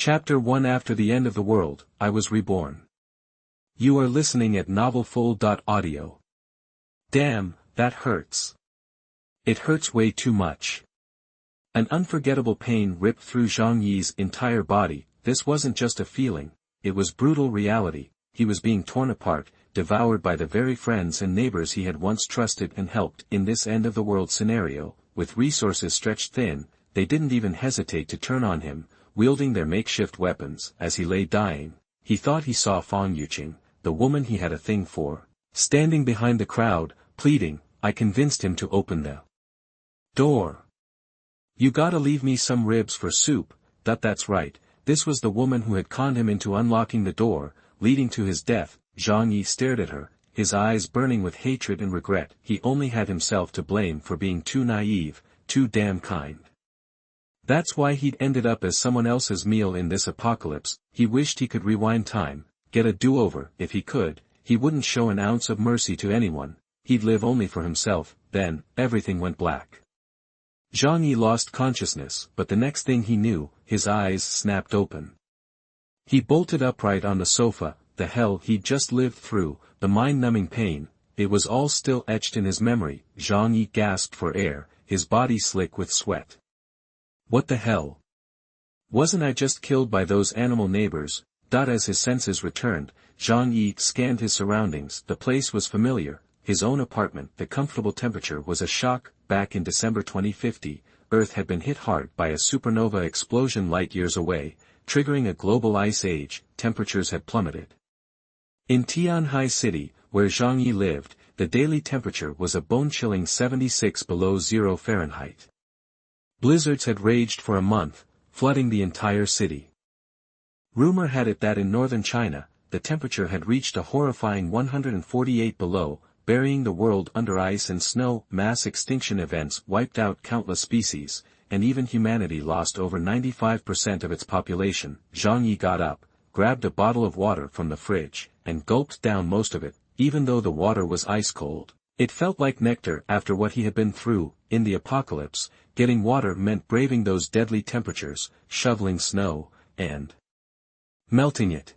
Chapter 1 After the end of the world, I was reborn. You are listening at novelfull.audio. Damn, that hurts. It hurts way too much. An unforgettable pain ripped through Zhang Yi's entire body. This wasn't just a feeling, it was brutal reality. He was being torn apart, devoured by the very friends and neighbors he had once trusted and helped. In this end-of-the-world scenario, with resources stretched thin, they didn't even hesitate to turn on him, wielding their makeshift weapons. As he lay dying, he thought he saw Fang Yuqing, the woman he had a thing for, standing behind the crowd, pleading. I convinced him to open the door. You gotta leave me some ribs for soup. That's right, this was the woman who had conned him into unlocking the door, leading to his death. Zhang Yi stared at her, his eyes burning with hatred and regret. He only had himself to blame for being too naive, too damn kind. That's why he'd ended up as someone else's meal in this apocalypse. He wished he could rewind time, get a do-over. If he could, he wouldn't show an ounce of mercy to anyone, he'd live only for himself. Then, everything went black. Zhang Yi lost consciousness, but the next thing he knew, his eyes snapped open. He bolted upright on the sofa. The hell he'd just lived through, the mind-numbing pain, it was all still etched in his memory. Zhang Yi gasped for air, his body slick with sweat. What the hell? Wasn't I just killed by those animal neighbors? As his senses returned, Zhang Yi scanned his surroundings. The place was familiar, his own apartment. The comfortable temperature was a shock. Back in December 2050, Earth had been hit hard by a supernova explosion light years away, triggering a global ice age. Temperatures had plummeted. In Tianhai City, where Zhang Yi lived, the daily temperature was a bone-chilling 76 below zero Fahrenheit. Blizzards had raged for a month, flooding the entire city. Rumor had it that in northern China, the temperature had reached a horrifying 148 below, burying the world under ice and snow. Mass extinction events wiped out countless species, and even humanity lost over 95% of its population. Zhang Yi got up, grabbed a bottle of water from the fridge, and gulped down most of it. Even though the water was ice cold, it felt like nectar after what he had been through. In the apocalypse, getting water meant braving those deadly temperatures, shoveling snow, and melting it.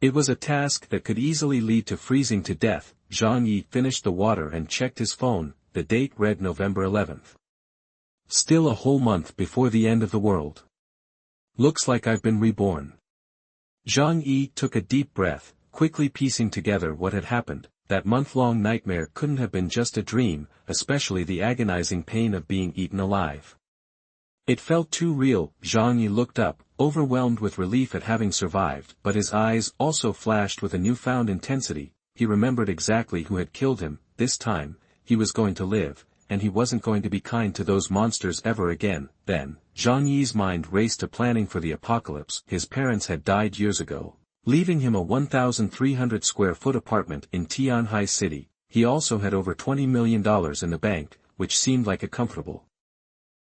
It was a task that could easily lead to freezing to death. Zhang Yi finished the water and checked his phone. The date read November 11th. Still a whole month before the end of the world. Looks like I've been reborn. Zhang Yi took a deep breath, quickly piecing together what had happened. That month-long nightmare couldn't have been just a dream, especially the agonizing pain of being eaten alive. It felt too real. Zhang Yi looked up, overwhelmed with relief at having survived, but his eyes also flashed with a newfound intensity. He remembered exactly who had killed him. This time, he was going to live, and he wasn't going to be kind to those monsters ever again. Then, Zhang Yi's mind raced to planning for the apocalypse. His parents had died years ago, leaving him a 1,300 square foot apartment in Tianhai City. He also had over $20 million in the bank, which seemed like a comfortable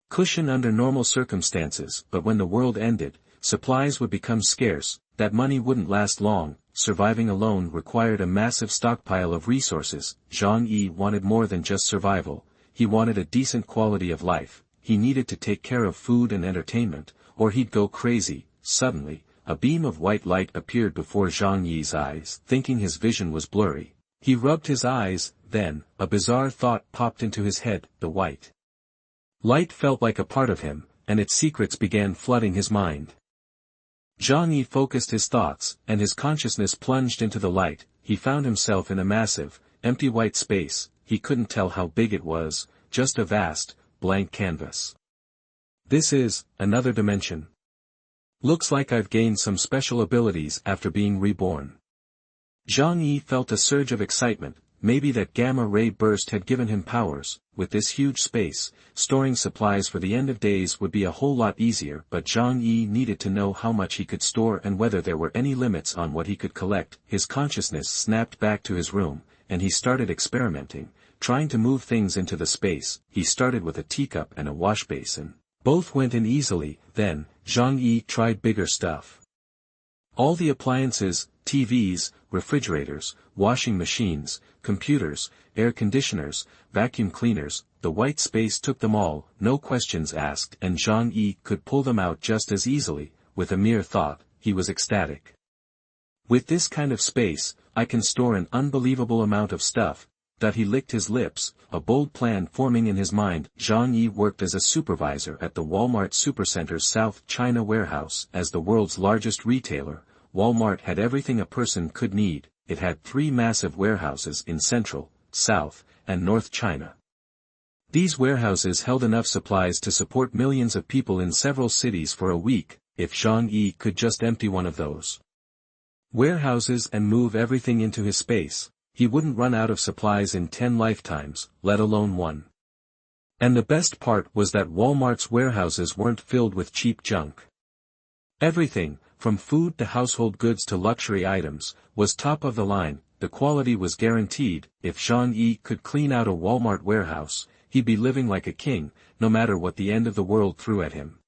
cushion under normal circumstances. But when the world ended, supplies would become scarce. That money wouldn't last long. Surviving alone required a massive stockpile of resources. Zhang Yi wanted more than just survival. He wanted a decent quality of life. He needed to take care of food and entertainment, or he'd go crazy. Suddenly, a beam of white light appeared before Zhang Yi's eyes. Thinking his vision was blurry, he rubbed his eyes. Then, a bizarre thought popped into his head. The white light felt like a part of him, and its secrets began flooding his mind. Zhang Yi focused his thoughts, and his consciousness plunged into the light. He found himself in a massive, empty white space. He couldn't tell how big it was, just a vast, blank canvas. This is another dimension. Looks like I've gained some special abilities after being reborn. Zhang Yi felt a surge of excitement. Maybe that gamma-ray burst had given him powers. With this huge space, storing supplies for the end of days would be a whole lot easier. But Zhang Yi needed to know how much he could store and whether there were any limits on what he could collect. His consciousness snapped back to his room, and he started experimenting, trying to move things into the space. He started with a teacup and a wash basin. Both went in easily. Then, Zhang Yi tried bigger stuff. All the appliances, TVs, refrigerators, washing machines, computers, air conditioners, vacuum cleaners. The white space took them all, no questions asked, and Zhang Yi could pull them out just as easily. with a mere thought, he was ecstatic. With this kind of space, I can store an unbelievable amount of stuff. He licked his lips, a bold plan forming in his mind. Zhang Yi worked as a supervisor at the Walmart Supercenter's South China warehouse. As the world's largest retailer, Walmart had everything a person could need. It had 3 massive warehouses in Central, South, and North China. These warehouses held enough supplies to support millions of people in several cities for a week, if Zhang Yi could just empty one of those warehouses and move everything into his space. He wouldn't run out of supplies in 10 lifetimes, let alone 1. And the best part was that Walmart's warehouses weren't filled with cheap junk. Everything, from food to household goods to luxury items, was top of the line. The quality was guaranteed. If Zhang Yi could clean out a Walmart warehouse, he'd be living like a king, no matter what the end of the world threw at him.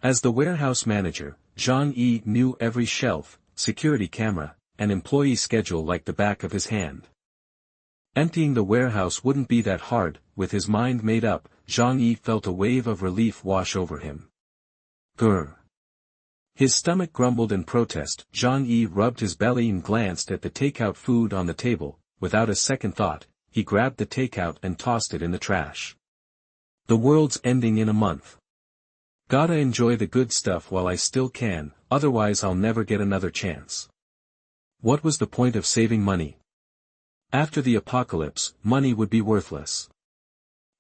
As the warehouse manager, Zhang Yi knew every shelf, security camera, and employee schedule like the back of his hand. Emptying the warehouse wouldn't be that hard. With his mind made up, Zhang Yi felt a wave of relief wash over him. Grr. His stomach grumbled in protest. Zhang Yi rubbed his belly and glanced at the takeout food on the table. Without a second thought, he grabbed the takeout and tossed it in the trash. The world's ending in a month. Gotta enjoy the good stuff while I still can, otherwise I'll never get another chance. What was the point of saving money? After the apocalypse, money would be worthless.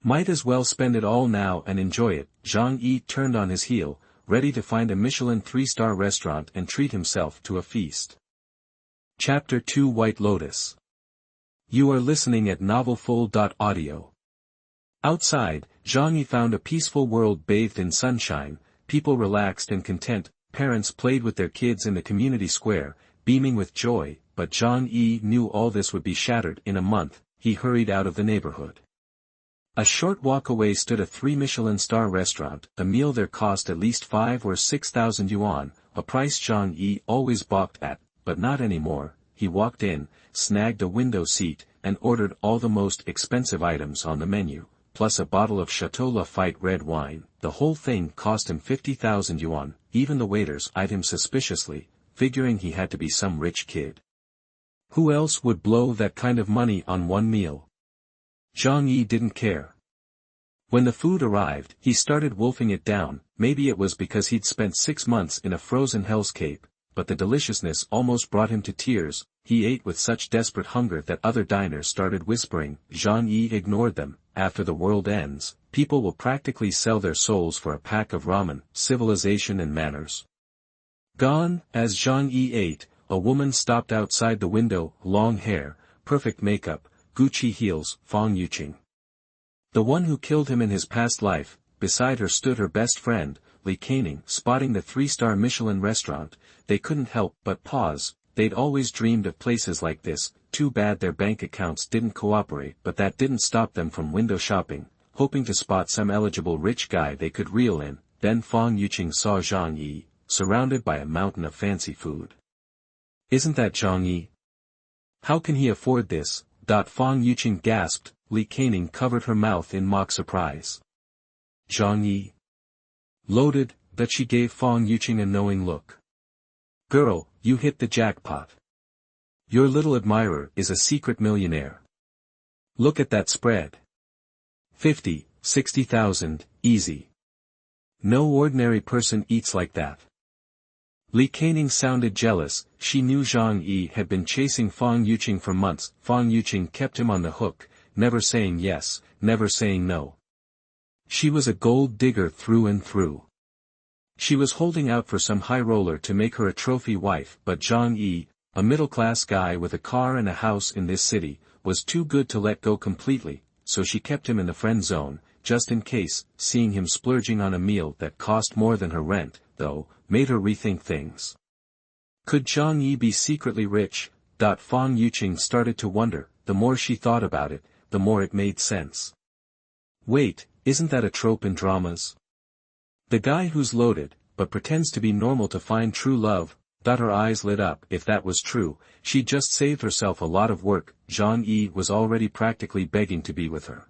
Might as well spend it all now and enjoy it. Zhang Yi turned on his heel, ready to find a Michelin 3-star restaurant and treat himself to a feast. Chapter 2 White Lotus. You are listening at novelfull.audio. Outside, Zhang Yi found a peaceful world bathed in sunshine, people relaxed and content, parents played with their kids in the community square, beaming with joy, but Zhang Yi knew all this would be shattered in a month. He hurried out of the neighborhood. A short walk away stood a 3 Michelin star restaurant. A meal there cost at least 5 or 6,000 yuan, a price Zhang Yi always balked at, but not anymore. He walked in, snagged a window seat, and ordered all the most expensive items on the menu, plus a bottle of Chateau Lafite red wine. The whole thing cost him 50,000 yuan. Even the waiters eyed him suspiciously, figuring he had to be some rich kid. Who else would blow that kind of money on one meal? Zhang Yi didn't care. When the food arrived, he started wolfing it down. Maybe it was because he'd spent 6 months in a frozen hellscape, but the deliciousness almost brought him to tears. He ate with such desperate hunger that other diners started whispering. Zhang Yi ignored them. After the world ends, people will practically sell their souls for a pack of ramen. Civilization and manners gone. As Zhang Yi ate, a woman stopped outside the window, long hair, perfect makeup, Gucci heels. Fang Yuqing. The one who killed him in his past life. Beside her stood her best friend, Li Caning. Spotting the 3-star Michelin restaurant, they couldn't help but pause. They'd always dreamed of places like this. Too bad their bank accounts didn't cooperate, but that didn't stop them from window shopping, hoping to spot some eligible rich guy they could reel in. Then Fang Yuqing saw Zhang Yi, surrounded by a mountain of fancy food. Isn't that Zhang Yi? How can he afford this? Fang Yuqing gasped. Li Caning covered her mouth in mock surprise. Zhang Yi? Loaded, but she gave Fang Yuqing a knowing look. Girl, you hit the jackpot. Your little admirer is a secret millionaire. Look at that spread. 50, 60,000, easy. No ordinary person eats like that. Li Caning sounded jealous. She knew Zhang Yi had been chasing Fang Yuqing for months. Fang Yuqing kept him on the hook, never saying yes, never saying no. She was a gold digger through and through. She was holding out for some high roller to make her a trophy wife, but Zhang Yi, a middle-class guy with a car and a house in this city, was too good to let go completely, so she kept him in the friend zone, just in case. Seeing him splurging on a meal that cost more than her rent, though, made her rethink things. Could Zhang Yi be secretly rich? Fang Yuqing started to wonder. The more she thought about it, the more it made sense. Wait, isn't that a trope in dramas? The guy who's loaded, but pretends to be normal to find true love. Her eyes lit up. If that was true, she'd just saved herself a lot of work. Zhang Yi was already practically begging to be with her.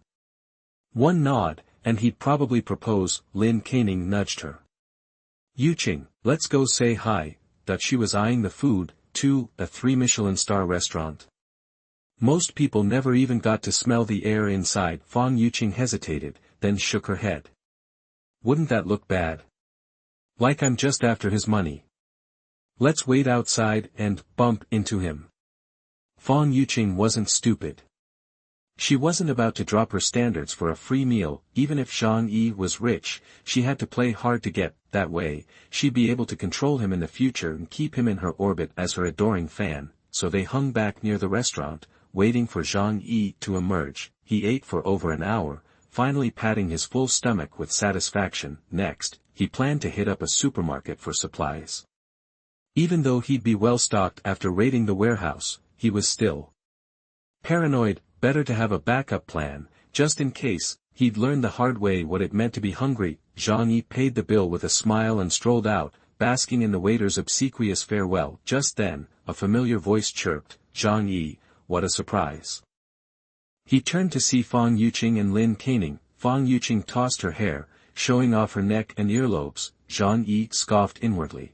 One nod, and he'd probably propose. Lin Caning nudged her. Yuqing, let's go say hi. She was eyeing the food, too, a 3-Michelin-star restaurant. Most people never even got to smell the air inside. Fang Yuqing hesitated, then shook her head. Wouldn't that look bad? Like I'm just after his money. Let's wait outside and bump into him. Fang Yuqing wasn't stupid. She wasn't about to drop her standards for a free meal. Even if Zhang Yi was rich, she had to play hard to get. That way, she'd be able to control him in the future and keep him in her orbit as her adoring fan. So they hung back near the restaurant, waiting for Zhang Yi to emerge. He ate for over an hour, finally patting his full stomach with satisfaction. Next, he planned to hit up a supermarket for supplies. Even though he'd be well stocked after raiding the warehouse, he was still paranoid. Better to have a backup plan, just in case. He'd learned the hard way what it meant to be hungry. Zhang Yi paid the bill with a smile and strolled out, basking in the waiter's obsequious farewell. Just then, a familiar voice chirped, "Zhang Yi, what a surprise." He turned to see Fang Yuqing and Lin Caning. Fang Yuqing tossed her hair, showing off her neck and earlobes. Zhang Yi scoffed inwardly.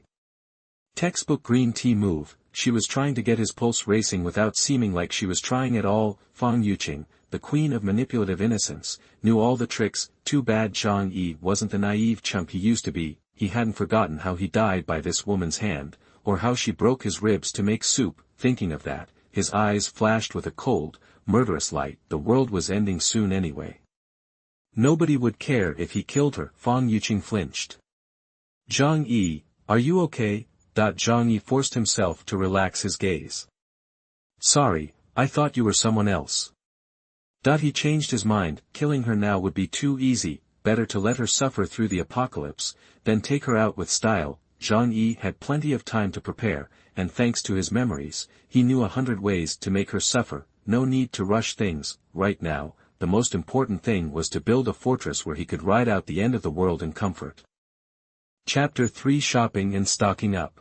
Textbook green tea move. She was trying to get his pulse racing without seeming like she was trying at all. Fang Yuqing, the queen of manipulative innocence, knew all the tricks. Too bad Zhang Yi wasn't the naive chump he used to be. He hadn't forgotten how he died by this woman's hand, or how she broke his ribs to make soup. Thinking of that, his eyes flashed with a cold, murderous light. The world was ending soon anyway. Nobody would care if he killed her. Fang Yuqing flinched. "Zhang Yi, are you okay?" Zhang Yi forced himself to relax his gaze. "Sorry, I thought you were someone else." He changed his mind. Killing her now would be too easy. Better to let her suffer through the apocalypse, than take her out with style. Zhang Yi had plenty of time to prepare, and thanks to his memories, he knew 100 ways to make her suffer. No need to rush things. Right now, the most important thing was to build a fortress where he could ride out the end of the world in comfort. Chapter 3: Shopping and Stocking Up.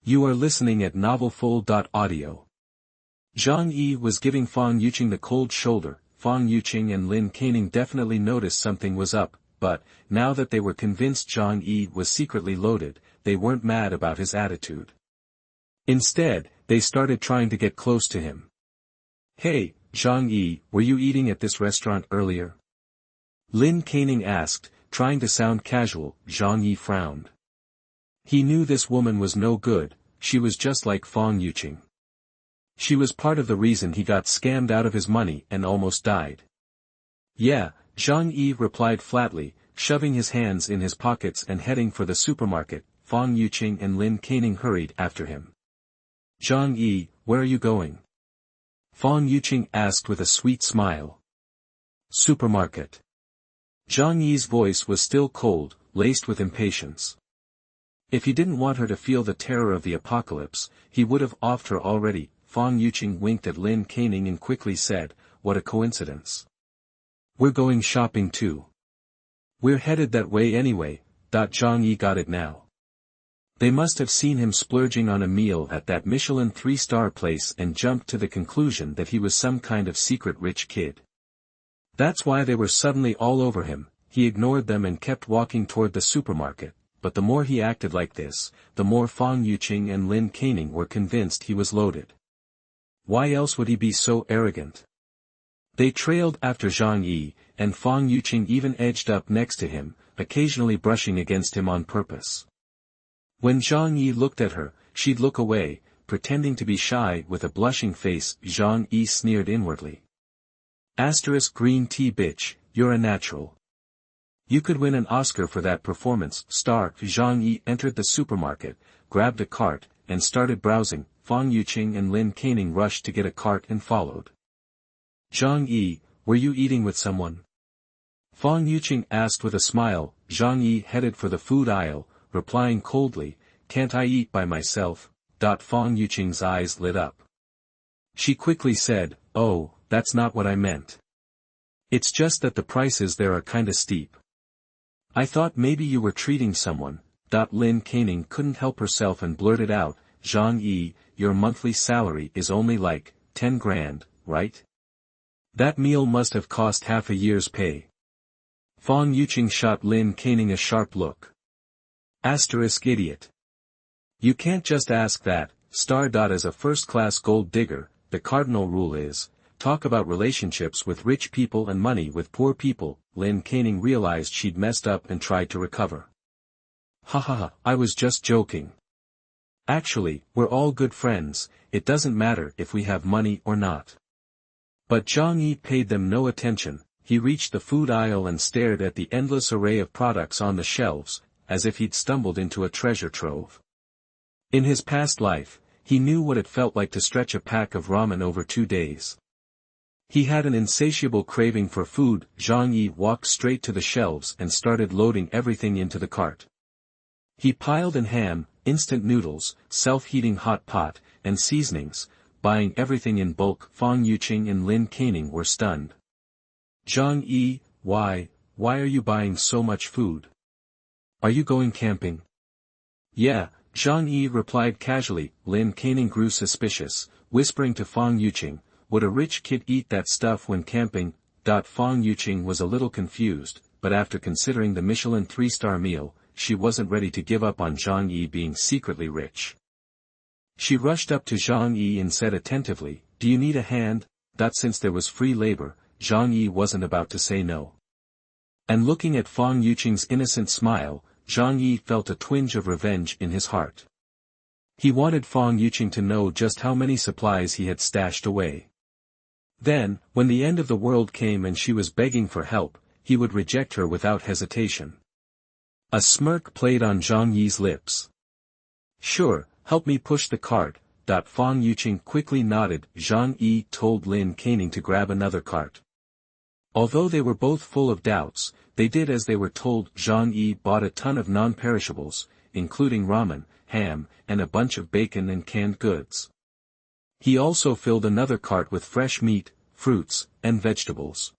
You are listening at novelfull.audio. Zhang Yi was giving Fang Yuqing the cold shoulder. Fang Yuqing and Lin Caning definitely noticed something was up, but, now that they were convinced Zhang Yi was secretly loaded, they weren't mad about his attitude. Instead, they started trying to get close to him. "Hey, Zhang Yi, were you eating at this restaurant earlier?" Lin Caning asked, trying to sound casual. Zhang Yi frowned. He knew this woman was no good. She was just like Fang Yuqing. She was part of the reason he got scammed out of his money and almost died. "Yeah," Zhang Yi replied flatly, shoving his hands in his pockets and heading for the supermarket. Fang Yuqing and Lin Caning hurried after him. "Zhang Yi, where are you going?" Fang Yuqing asked with a sweet smile. "Supermarket." Zhang Yi's voice was still cold, laced with impatience. If he didn't want her to feel the terror of the apocalypse, he would have offed her already. Fang Yuqing winked at Lin Caning and quickly said, "What a coincidence. We're going shopping too." "We're headed that way anyway." Zhang Yi got it now. They must have seen him splurging on a meal at that Michelin 3-star place and jumped to the conclusion that he was some kind of secret rich kid. That's why they were suddenly all over him. He ignored them and kept walking toward the supermarket. But the more he acted like this, the more Fang Yuqing and Lin Caning were convinced he was loaded. Why else would he be so arrogant? They trailed after Zhang Yi, and Fang Yuqing even edged up next to him, occasionally brushing against him on purpose. When Zhang Yi looked at her, she'd look away, pretending to be shy with a blushing face. Zhang Yi sneered inwardly. Green tea bitch, you're a natural. You could win an Oscar for that performance. Zhang Yi entered the supermarket, grabbed a cart, and started browsing. Fang Yuqing and Lin Caning rushed to get a cart and followed. "Zhang Yi, were you eating with someone?" Fang Yuqing asked with a smile. Zhang Yi headed for the food aisle, replying coldly, "Can't I eat by myself?" Fang Yuqing's eyes lit up. She quickly said, "Oh, that's not what I meant. It's just that the prices there are kinda steep. I thought maybe you were treating someone." Lin Caning couldn't help herself and blurted out, "Zhang Yi, your monthly salary is only like 10 grand, right? That meal must have cost half a year's pay." Fang Yuqing shot Lin Caning a sharp look. Asterisk idiot. You can't just ask that, star. As a first-class gold digger, the cardinal rule is, talk about relationships with rich people and money with poor people. Lin Canning realized she'd messed up and tried to recover. Ha ha ha, I was just joking. Actually, we're all good friends, it doesn't matter if we have money or not. But Zhang Yi paid them no attention. He reached the food aisle and stared at the endless array of products on the shelves, as if he'd stumbled into a treasure trove. In his past life, he knew what it felt like to stretch a pack of ramen over 2 days. He had an insatiable craving for food. Zhang Yi walked straight to the shelves and started loading everything into the cart. He piled in ham, instant noodles, self-heating hot pot, and seasonings, buying everything in bulk. Fang Yuqing and Lin Canning were stunned. Zhang Yi, why are you buying so much food? Are you going camping? Yeah, Zhang Yi replied casually. Lin Canning grew suspicious, whispering to Fang Yuqing, would a rich kid eat that stuff when camping? Fang Yuqing was a little confused, but after considering the Michelin 3-star meal, she wasn't ready to give up on Zhang Yi being secretly rich. She rushed up to Zhang Yi and said attentively, do you need a hand? Since there was free labor, Zhang Yi wasn't about to say no. And looking at Fang Yuqing's innocent smile, Zhang Yi felt a twinge of revenge in his heart. He wanted Fang Yuqing to know just how many supplies he had stashed away. Then, when the end of the world came and she was begging for help, he would reject her without hesitation. A smirk played on Zhang Yi's lips. Sure, help me push the cart. Fang Yuqing quickly nodded. Zhang Yi told Lin Canning to grab another cart. Although they were both full of doubts, they did as they were told. Zhang Yi bought a ton of non-perishables, including ramen, ham, and a bunch of bacon and canned goods. He also filled another cart with fresh meat, fruits, and vegetables.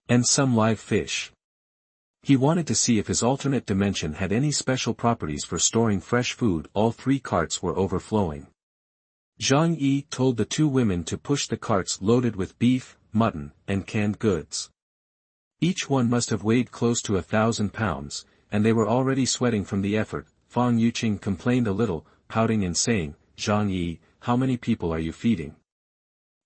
And some live fish. He wanted to see if his alternate dimension had any special properties for storing fresh food. All 3 carts were overflowing. Zhang Yi told the 2 women to push the carts loaded with beef, mutton, and canned goods. Each one must have weighed close to 1,000 pounds, and they were already sweating from the effort. Fang Yuqing complained a little, pouting and saying, Zhang Yi, how many people are you feeding?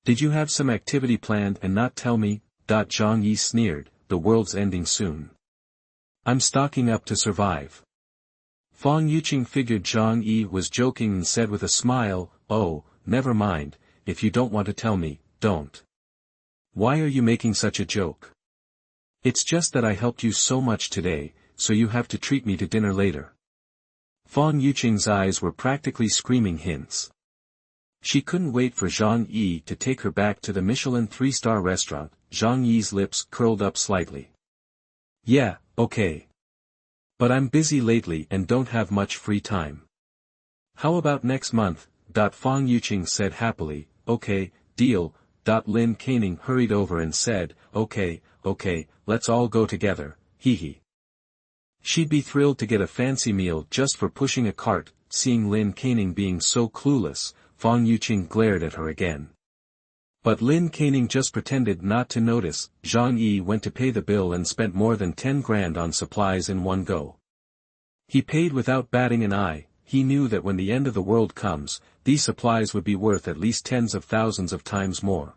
Did you have some activity planned and not tell me? Zhang Yi sneered, the world's ending soon. I'm stocking up to survive. Fang Yuqing figured Zhang Yi was joking and said with a smile, oh, never mind, if you don't want to tell me, don't. Why are you making such a joke? It's just that I helped you so much today, so you have to treat me to dinner later. Fang Yuqing's eyes were practically screaming hints. She couldn't wait for Zhang Yi to take her back to the Michelin 3-star restaurant. Zhang Yi's lips curled up slightly. Yeah, okay. But I'm busy lately and don't have much free time. How about next month? Fang Yuqing said happily, okay, deal. Lin Canning hurried over and said, okay, let's all go together, hee hee. She'd be thrilled to get a fancy meal just for pushing a cart. Seeing Lin Canning being so clueless, Fang Yuqing glared at her again. But Lin Canning just pretended not to notice. Zhang Yi went to pay the bill and spent more than 10 grand on supplies in one go. He paid without batting an eye. He knew that when the end of the world comes, these supplies would be worth at least tens of thousands of times more.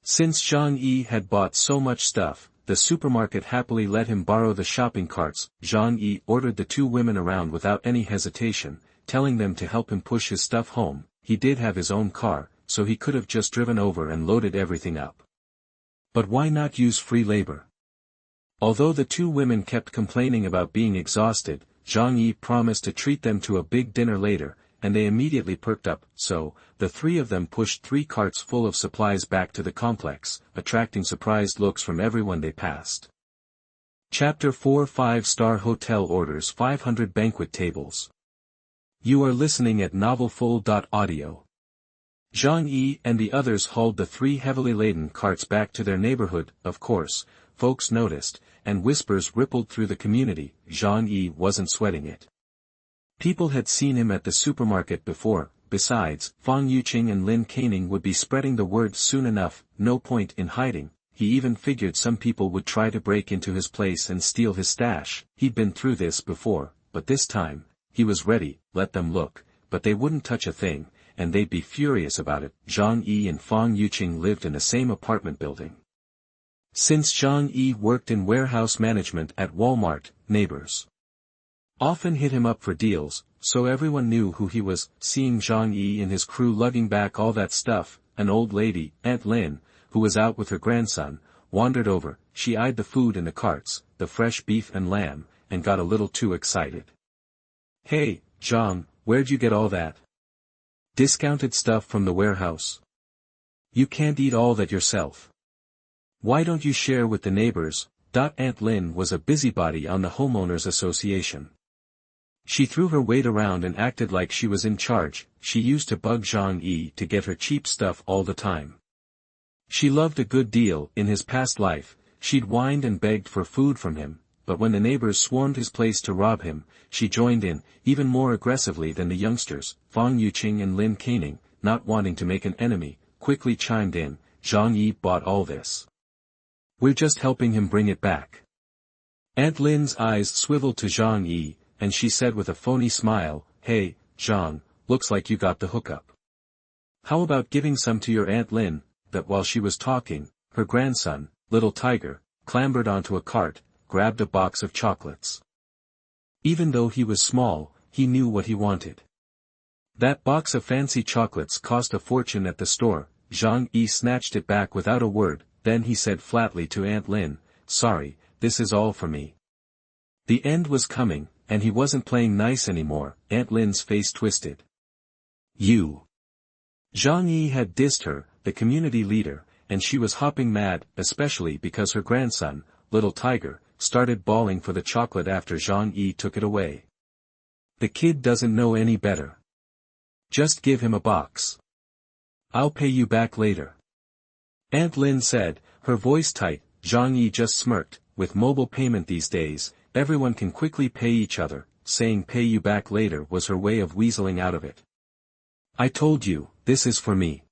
Since Zhang Yi had bought so much stuff, the supermarket happily let him borrow the shopping carts. Zhang Yi ordered the 2 women around without any hesitation, telling them to help him push his stuff home. He did have his own car, so he could have just driven over and loaded everything up. But why not use free labor? Although the 2 women kept complaining about being exhausted, Zhang Yi promised to treat them to a big dinner later, and they immediately perked up. So, the 3 of them pushed 3 carts full of supplies back to the complex, attracting surprised looks from everyone they passed. Chapter 4 5-star hotel orders 500 banquet tables. You are listening at novelfull.audio. Zhang Yi and the others hauled the 3 heavily laden carts back to their neighborhood. Of course, folks noticed, and whispers rippled through the community. Zhang Yi wasn't sweating it. People had seen him at the supermarket before. Besides, Fang Yuqing and Lin Canning would be spreading the word soon enough. No point in hiding. He even figured some people would try to break into his place and steal his stash. He'd been through this before. but this time, he was ready. Let them look, but they wouldn't touch a thing, and they'd be furious about it. Zhang Yi and Fang Yuqing lived in the same apartment building. Since Zhang Yi worked in warehouse management at Walmart, neighbors often hit him up for deals, so everyone knew who he was. Seeing Zhang Yi and his crew lugging back all that stuff, an old lady, Aunt Lin, who was out with her grandson, wandered over. She eyed the food in the carts, the fresh beef and lamb, and got a little too excited. "Hey, Zhang, where'd you get all that discounted stuff from the warehouse? You can't eat all that yourself. Why don't you share with the neighbors?" Aunt Lin was a busybody on the homeowners association. She threw her weight around and acted like she was in charge. She used to bug Zhang Yi to get her cheap stuff all the time. She loved a good deal. In his past life, she'd whined and begged for food from him, but when the neighbors swarmed his place to rob him, she joined in, even more aggressively than the youngsters. Fang Yuqing and Lin Caning, not wanting to make an enemy, quickly chimed in. "Zhang Yi bought all this. We're just helping him bring it back." Aunt Lin's eyes swiveled to Zhang Yi, and she said with a phony smile, "Hey, Zhang, looks like you got the hookup. How about giving some to your Aunt Lin?" That while she was talking, her grandson, Little Tiger, clambered onto a cart, grabbed a box of chocolates. Even though he was small, he knew what he wanted. That box of fancy chocolates cost a fortune at the store. Zhang Yi snatched it back without a word, then he said flatly to Aunt Lin, "Sorry, this is all for me." The end was coming, and he wasn't playing nice anymore. Aunt Lin's face twisted. "You." Zhang Yi had dissed her, the community leader, and she was hopping mad, especially because her grandson, Little Tiger, started bawling for the chocolate after Zhang Yi took it away. "The kid doesn't know any better. Just give him a box. I'll pay you back later." Aunt Lin said, her voice tight. Zhang Yi just smirked. With mobile payment these days, everyone can quickly pay each other. Saying "pay you back later" was her way of weaseling out of it. "I told you, this is for me.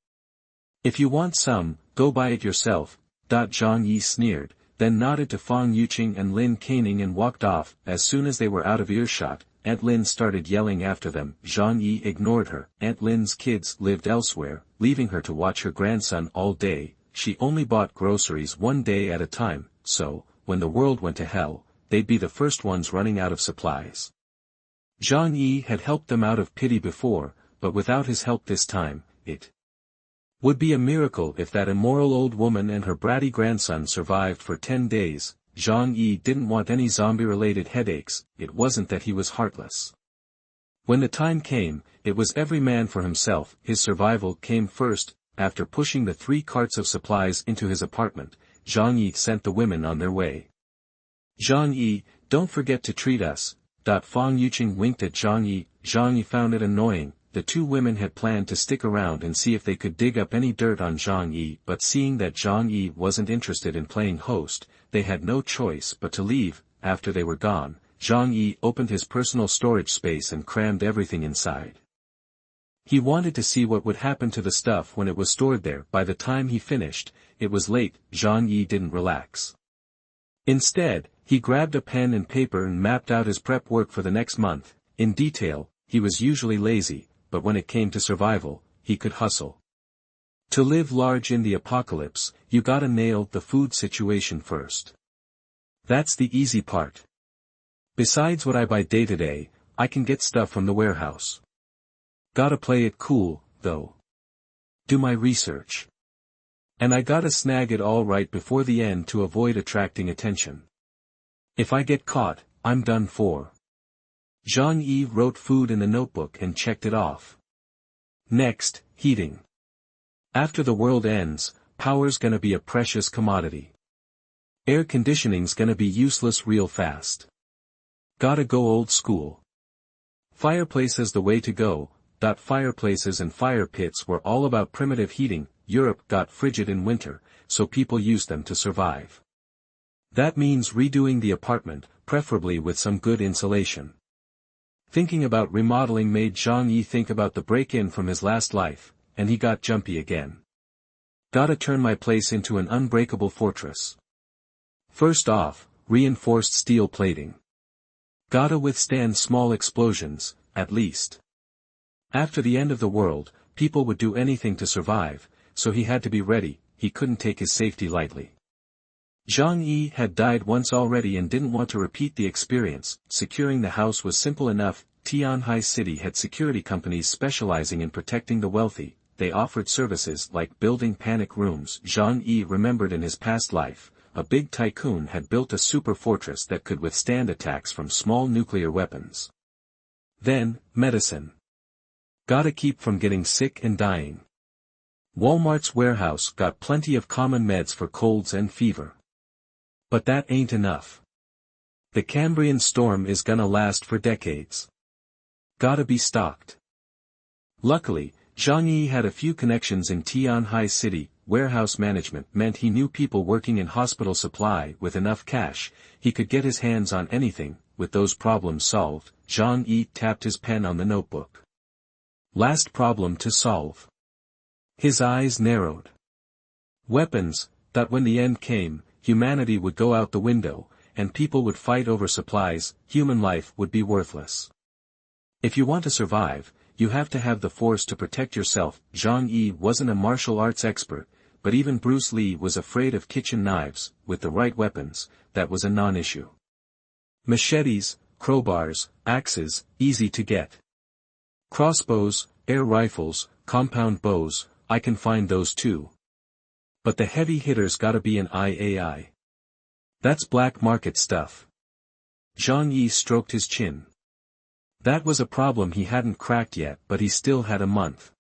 If you want some, go buy it yourself." Zhang Yi sneered, then nodded to Fang Yuqing and Lin Caning and walked off. As soon as they were out of earshot, Aunt Lin started yelling after them. Zhang Yi ignored her. Aunt Lin's kids lived elsewhere, leaving her to watch her grandson all day. She only bought groceries one day at a time, so, when the world went to hell, they'd be the first ones running out of supplies. Zhang Yi had helped them out of pity before, but without his help this time, it would be a miracle if that immoral old woman and her bratty grandson survived for 10 days. Zhang Yi didn't want any zombie-related headaches. It wasn't that he was heartless. When the time came, it was every man for himself. His survival came first. After pushing the 3 carts of supplies into his apartment, Zhang Yi sent the women on their way. "Zhang Yi, don't forget to treat us." Fang Yuqing winked at Zhang Yi. Zhang Yi found it annoying. The 2 women had planned to stick around and see if they could dig up any dirt on Zhang Yi, but seeing that Zhang Yi wasn't interested in playing host, they had no choice but to leave. After they were gone, Zhang Yi opened his personal storage space and crammed everything inside. He wanted to see what would happen to the stuff when it was stored there. By the time he finished, it was late. Zhang Yi didn't relax. Instead, he grabbed a pen and paper and mapped out his prep work for the next month. In detail, he was usually lazy, but when it came to survival, he could hustle. To live large in the apocalypse, you gotta nail the food situation first. That's the easy part. Besides what I buy day to day, I can get stuff from the warehouse. Gotta play it cool, though. Do my research. And I gotta snag it all right before the end to avoid attracting attention. If I get caught, I'm done for. Zhang Yi wrote food in the notebook and checked it off. Next, heating. After the world ends, power's gonna be a precious commodity. Air conditioning's gonna be useless real fast. Gotta go old school. Fireplace is the way to go. Fireplaces and fire pits were all about primitive heating. Europe got frigid in winter, so people used them to survive. That means redoing the apartment, preferably with some good insulation. Thinking about remodeling made Zhang Yi think about the break-in from his last life, and he got jumpy again. Gotta turn my place into an unbreakable fortress. First off, reinforced steel plating. Gotta withstand small explosions, at least. After the end of the world, people would do anything to survive, so he had to be ready, he couldn't take his safety lightly. Zhang Yi had died once already and didn't want to repeat the experience. Securing the house was simple enough. Tianhai City had security companies specializing in protecting the wealthy. They offered services like building panic rooms. Zhang Yi remembered in his past life, a big tycoon had built a super fortress that could withstand attacks from small nuclear weapons. Then, medicine. Gotta keep from getting sick and dying. Walmart's warehouse got plenty of common meds for colds and fever. But that ain't enough. The Cambrian storm is gonna last for decades. Gotta be stocked. Luckily, Zhang Yi had a few connections in Tianhai City. Warehouse management meant he knew people working in hospital supply. With enough cash, he could get his hands on anything. With those problems solved, Zhang Yi tapped his pen on the notebook. Last problem to solve. His eyes narrowed. Weapons, that when the end came, humanity would go out the window, and people would fight over supplies, human life would be worthless. If you want to survive, you have to have the force to protect yourself. Zhang Yi wasn't a martial arts expert, but even Bruce Lee was afraid of kitchen knives. With the right weapons, that was a non-issue. Machetes, crowbars, axes, easy to get. Crossbows, air rifles, compound bows, I can find those too. But the heavy hitters gotta be an IAI. That's black market stuff. Zhang Yi stroked his chin. That was a problem he hadn't cracked yet, but he still had a month.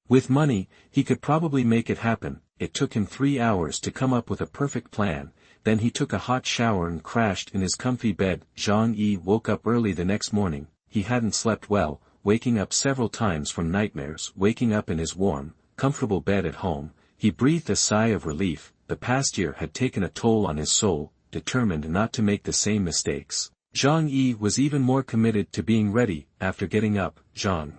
With money, he could probably make it happen. It took him 3 hours to come up with a perfect plan. Then he took a hot shower and crashed in his comfy bed. Zhang Yi woke up early the next morning. He hadn't slept well, waking up several times from nightmares. Waking up in his warm, comfortable bed at home, he breathed a sigh of relief. The past year had taken a toll on his soul. Determined not to make the same mistakes, Zhang Yi was even more committed to being ready. After getting up, Zhang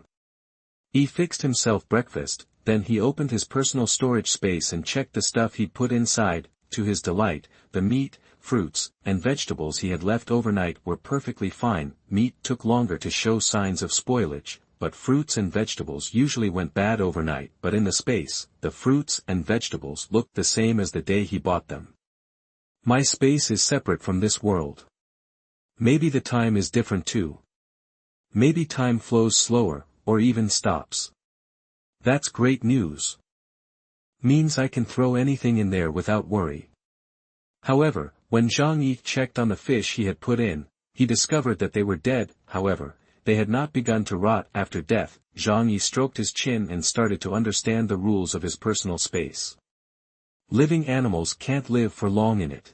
Yi fixed himself breakfast, then he opened his personal storage space and checked the stuff he'd put inside. To his delight, the meat, fruits, and vegetables he had left overnight were perfectly fine. Meat took longer to show signs of spoilage, but fruits and vegetables usually went bad overnight. But in the space, the fruits and vegetables looked the same as the day he bought them. My space is separate from this world. Maybe the time is different too. Maybe time flows slower, or even stops. That's great news. Means I can throw anything in there without worry. However, when Zhang Yi checked on the fish he had put in, he discovered that they were dead. However, they had not begun to rot after death. Zhang Yi stroked his chin and started to understand the rules of his personal space. Living animals can't live for long in it.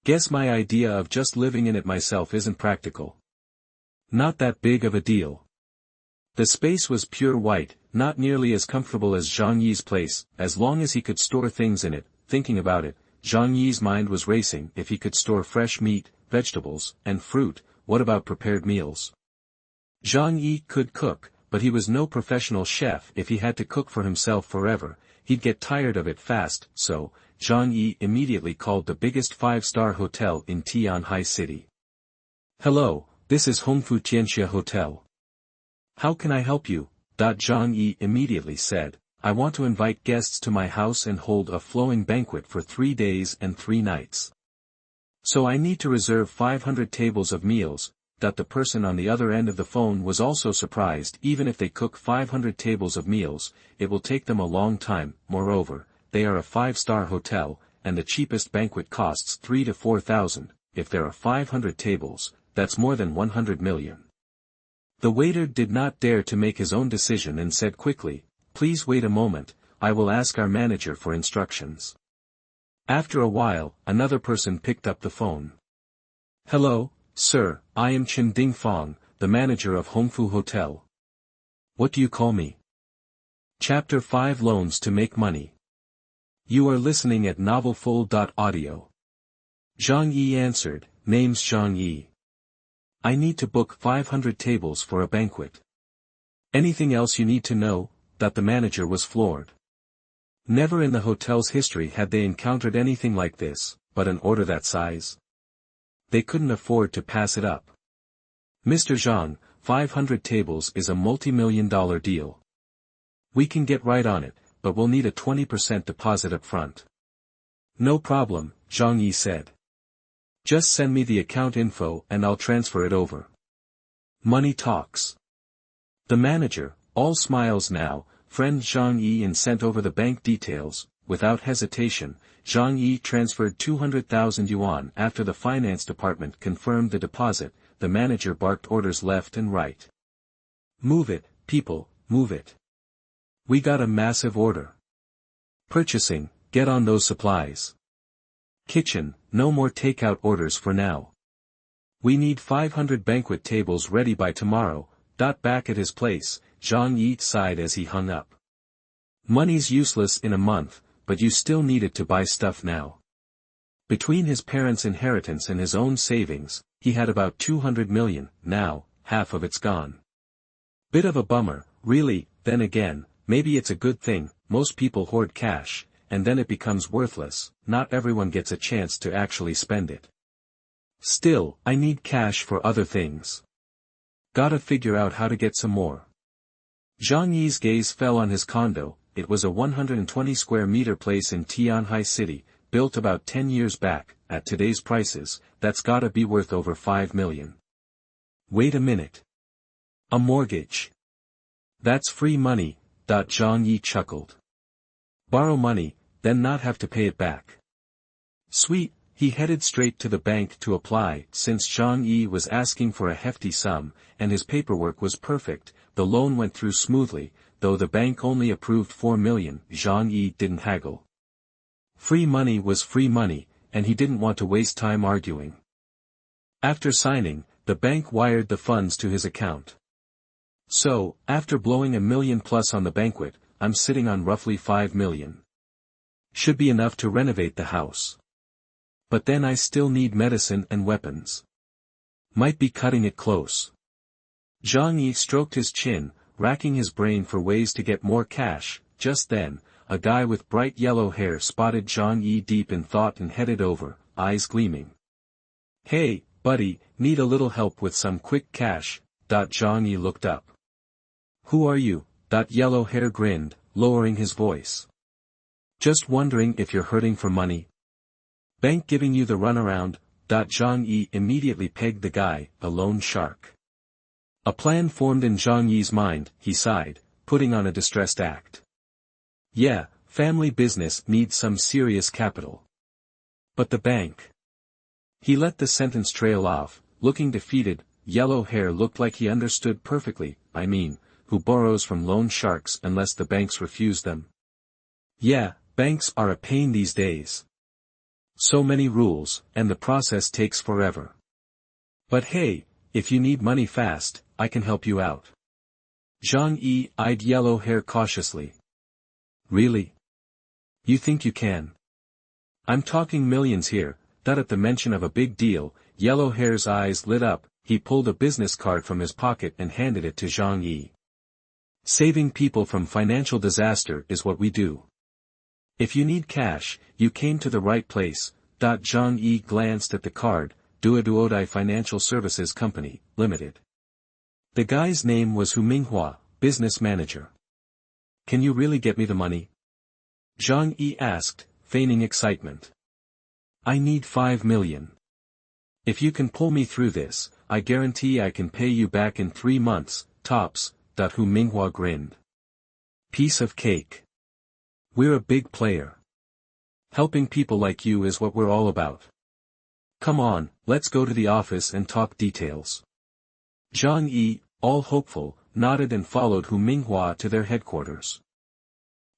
Guess my idea of just living in it myself isn't practical. Not that big of a deal. The space was pure white, not nearly as comfortable as Zhang Yi's place. As long as he could store things in it. Thinking about it, Zhang Yi's mind was racing. If he could store fresh meat, vegetables, and fruit, what about prepared meals? Zhang Yi could cook, but he was no professional chef. If he had to cook for himself forever, he'd get tired of it fast. So, Zhang Yi immediately called the biggest 5-star hotel in Tianhai City. Hello, this is Hongfu Tianxia Hotel. How can I help you? Zhang Yi immediately said, I want to invite guests to my house and hold a flowing banquet for 3 days and 3 nights. So I need to reserve 500 tables of meals. The person on the other end of the phone was also surprised. Even if they cook 500 tables of meals, it will take them a long time. Moreover, they are a 5-star hotel, and the cheapest banquet costs 3,000 to 4,000. If there are 500 tables, that's more than 100 million. The waiter did not dare to make his own decision and said quickly, please wait a moment, I will ask our manager for instructions. After a while, another person picked up the phone. Hello, sir, I am Chen Dingfang, the manager of Hongfu Hotel. What do you call me? Chapter 5 Loans to Make Money. You are listening at novelfull.audio. Zhang Yi answered, name's Zhang Yi. I need to book 500 tables for a banquet. Anything else you need to know? The manager was floored. Never in the hotel's history had they encountered anything like this, but an order that size. They couldn't afford to pass it up. Mr. Zhang, 500 tables is a multi-million-dollar deal. We can get right on it, but we'll need a 20% deposit up front. No problem, Zhang Yi said. Just send me the account info and I'll transfer it over. Money talks. The manager, all smiles now, friend Zhang Yi and sent over the bank details. Without hesitation, Zhang Yi transferred 200,000 yuan after the finance department confirmed the deposit. The manager barked orders left and right. Move it, people, move it. We got a massive order. Purchasing, get on those supplies. Kitchen, no more takeout orders for now. We need 500 banquet tables ready by tomorrow. Back at his place, Zhang Yi sighed as he hung up. Money's useless in a month, but you still need it to buy stuff now. Between his parents' inheritance and his own savings, he had about 200 million, now, half of it's gone. Bit of a bummer, really. Then again, maybe it's a good thing. Most people hoard cash, and then it becomes worthless. Not everyone gets a chance to actually spend it. Still, I need cash for other things. Gotta figure out how to get some more. Zhang Yi's gaze fell on his condo. It was a 120 square meter place in Tianhai City, built about 10 years back. At today's prices, that's gotta be worth over 5 million. Wait a minute. A mortgage. That's free money. Zhang Yi chuckled. Borrow money, then not have to pay it back. Sweet. He headed straight to the bank to apply. Since Zhang Yi was asking for a hefty sum, and his paperwork was perfect, the loan went through smoothly. Though the bank only approved 4 million, Zhang Yi didn't haggle. Free money was free money, and he didn't want to waste time arguing. After signing, the bank wired the funds to his account. So, after blowing $1 million plus on the banquet, I'm sitting on roughly 5 million. Should be enough to renovate the house. But then I still need medicine and weapons. Might be cutting it close. Zhang Yi stroked his chin, racking his brain for ways to get more cash. Just then, a guy with bright yellow hair spotted Zhang Yi deep in thought and headed over, eyes gleaming. Hey, buddy, need a little help with some quick cash. Zhang Yi looked up. Who are you? Yellow hair grinned, lowering his voice. Just wondering if you're hurting for money. Bank giving you the runaround. Zhang Yi immediately pegged the guy, a loan shark. A plan formed in Zhang Yi's mind, he sighed, putting on a distressed act. Yeah, family business needs some serious capital. But the bank. He let the sentence trail off, looking defeated. Yellow hair looked like he understood perfectly. I mean, who borrows from loan sharks unless the banks refuse them? Yeah, banks are a pain these days. So many rules, and the process takes forever. But hey, if you need money fast, I can help you out. Zhang Yi eyed yellow hair cautiously. Really? You think you can? I'm talking millions here. At the mention of a big deal, yellow hair's eyes lit up. He pulled a business card from his pocket and handed it to Zhang Yi. Saving people from financial disaster is what we do. If you need cash, you came to the right place. Zhang Yi glanced at the card. Duodai Financial Services Company, Limited. The guy's name was Hu Minghua, business manager. Can you really get me the money? Zhang Yi asked, feigning excitement. I need 5 million. If you can pull me through this, I guarantee I can pay you back in 3 months, tops. Hu Minghua grinned. Piece of cake. We're a big player. Helping people like you is what we're all about. Come on, let's go to the office and talk details. Zhang Yi, all hopeful, nodded and followed Hu Minghua to their headquarters.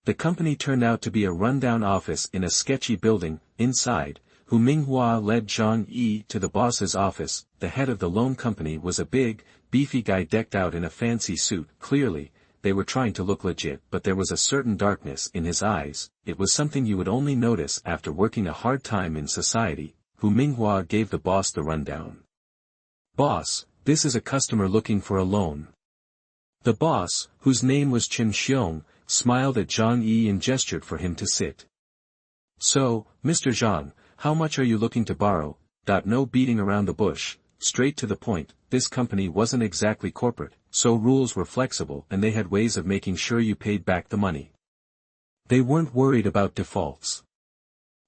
The company turned out to be a rundown office in a sketchy building. Inside, Hu Minghua led Zhang Yi to the boss's office. The head of the loan company was a big, beefy guy decked out in a fancy suit. Clearly, they were trying to look legit, but there was a certain darkness in his eyes. It was something you would only notice after working a hard time in society. Hu Minghua gave the boss the rundown. Boss, this is a customer looking for a loan. The boss, whose name was Chen Xiong, smiled at Zhang Yi and gestured for him to sit. So, Mr. Zhang, how much are you looking to borrow? No beating around the bush, straight to the point. this company wasn't exactly corporate, so rules were flexible and they had ways of making sure you paid back the money. They weren't worried about defaults.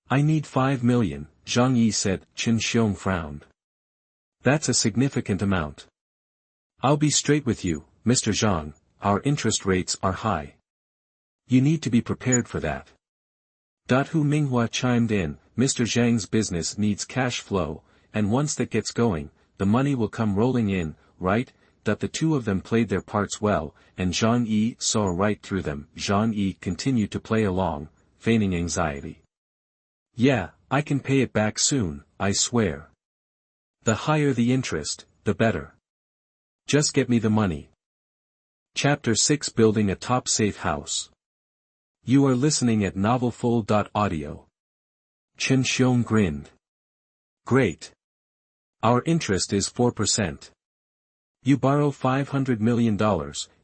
I need 5 million, Zhang Yi said. Chen Xiong frowned. That's a significant amount. I'll be straight with you, Mr. Zhang, our interest rates are high. You need to be prepared for that. Hu Minghua chimed in, Mr. Zhang's business needs cash flow, and once that gets going, the money will come rolling in, right? The two of them played their parts well, and Zhang Yi saw right through them. Zhang Yi continued to play along, feigning anxiety. Yeah, I can pay it back soon, I swear. The higher the interest, the better. Just get me the money. Chapter 6 Building a Top Safe House. You are listening at novelfull.audio. Chen Xiong grinned. Great. Our interest is 4%. You borrow $500 million,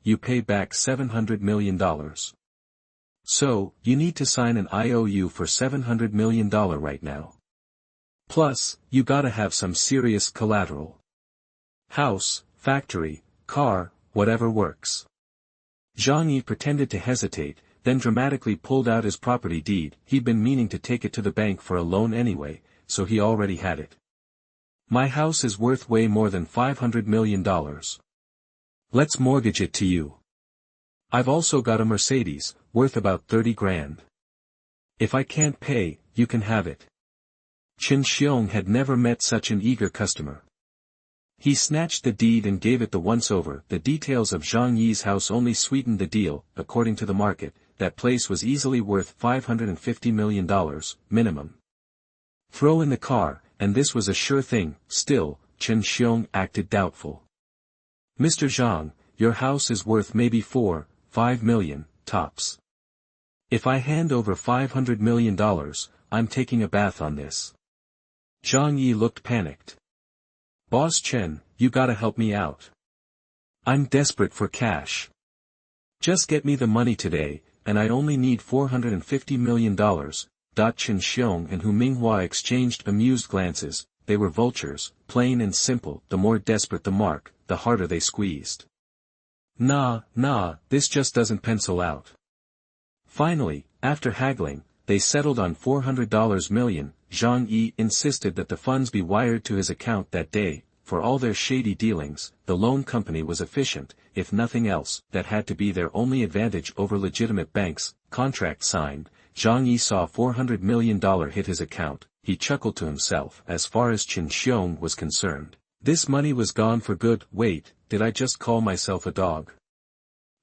you pay back $700 million. So, you need to sign an IOU for $700 million right now. Plus, you gotta have some serious collateral. House, factory, car, whatever works. Zhang Yi pretended to hesitate, then dramatically pulled out his property deed. He'd been meaning to take it to the bank for a loan anyway, so he already had it. My house is worth way more than $500 million. Let's mortgage it to you. I've also got a Mercedes, worth about 30 grand. If I can't pay, you can have it. Chen Xiong had never met such an eager customer. He snatched the deed and gave it the once-over. The details of Zhang Yi's house only sweetened the deal. According to the market, that place was easily worth $550 million, minimum. Throw in the car, and this was a sure thing. Still, Chen Xiong acted doubtful. Mr. Zhang, your house is worth maybe 4-5 million, tops. If I hand over $500 million, I'm taking a bath on this. Zhang Yi looked panicked. Boss Chen, you gotta help me out. I'm desperate for cash. Just get me the money today, and I only need $450 million. Chen Xiong and Hu Minghua exchanged amused glances. They were vultures, plain and simple. The more desperate the mark, the harder they squeezed. Nah, this just doesn't pencil out. Finally, after haggling, they settled on $400 million. Zhang Yi insisted that the funds be wired to his account that day. For all their shady dealings, the loan company was efficient. If nothing else, that had to be their only advantage over legitimate banks. Contract signed. Zhang Yi saw $400 million hit his account. He chuckled to himself. As far as Chen Xiong was concerned, this money was gone for good. Wait, did I just call myself a dog?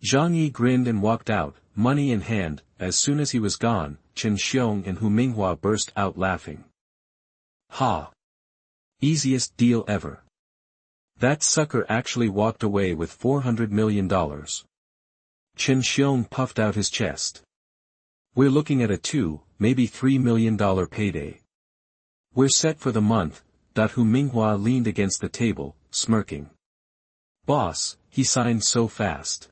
Zhang Yi grinned and walked out, money in hand. As soon as he was gone, Chen Xiong and Hu Minghua burst out laughing. Ha! Easiest deal ever. That sucker actually walked away with $400 million. Chen Xiong puffed out his chest. We're looking at a $2, maybe $3 million payday. We're set for the month. Hu Minghua leaned against the table, smirking. Boss, he signed so fast.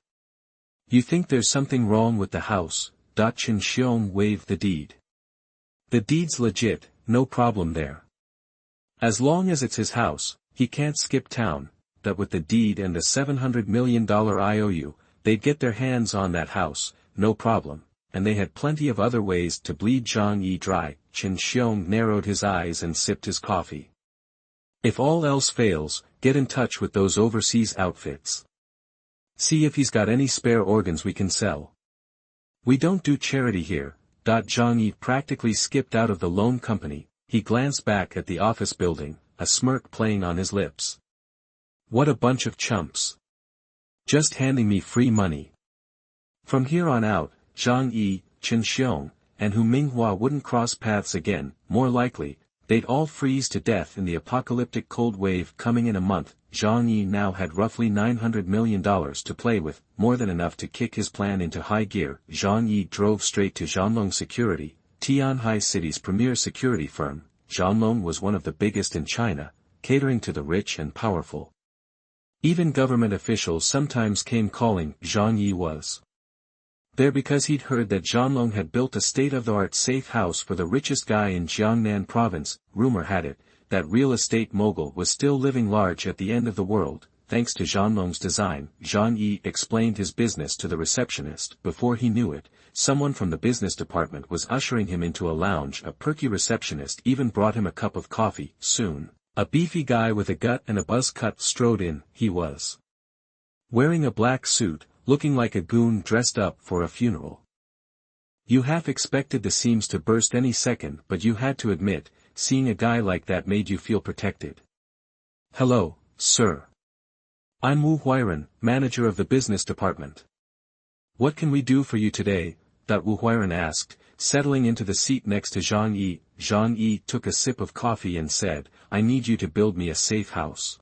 You think there's something wrong with the house? Chen Xiong waved the deed. The deed's legit, no problem there. As long as it's his house, he can't skip town. That with the deed and the $700 million IOU, they'd get their hands on that house, no problem, and they had plenty of other ways to bleed Zhang Yi dry. Chen Xiong narrowed his eyes and sipped his coffee. If all else fails, get in touch with those overseas outfits. See if he's got any spare organs we can sell. We don't do charity here. Zhang Yi practically skipped out of the loan company. He glanced back at the office building, a smirk playing on his lips. What a bunch of chumps. Just handing me free money. From here on out, Zhang Yi, Chen Xiong, and Hu Minghua wouldn't cross paths again. More likely, they'd all freeze to death in the apocalyptic cold wave coming in a month. Zhang Yi now had roughly $900 million to play with, more than enough to kick his plan into high gear. Zhang Yi drove straight to Zhanlong Security, Tianhai City's premier security firm. Zhanlong was one of the biggest in China, catering to the rich and powerful. Even government officials sometimes came calling. Zhang Yi was there because he'd heard that Zhanlong had built a state-of-the-art safe house for the richest guy in Jiangnan province. Rumor had it, that real estate mogul was still living large at the end of the world, thanks to Zhang design. Zhang Yi explained his business to the receptionist. Before he knew it, someone from the business department was ushering him into a lounge. A perky receptionist even brought him a cup of coffee. Soon, a beefy guy with a gut and a buzz cut strode in. He was wearing a black suit, looking like a goon dressed up for a funeral. You half expected the seams to burst any second, but you had to admit, seeing a guy like that made you feel protected. "Hello, sir. I'm Wu Huiren, manager of the business department. What can we do for you today?" Wu Huiren asked, settling into the seat next to Zhang Yi. Zhang Yi took a sip of coffee and said, "I need you to build me a safe house.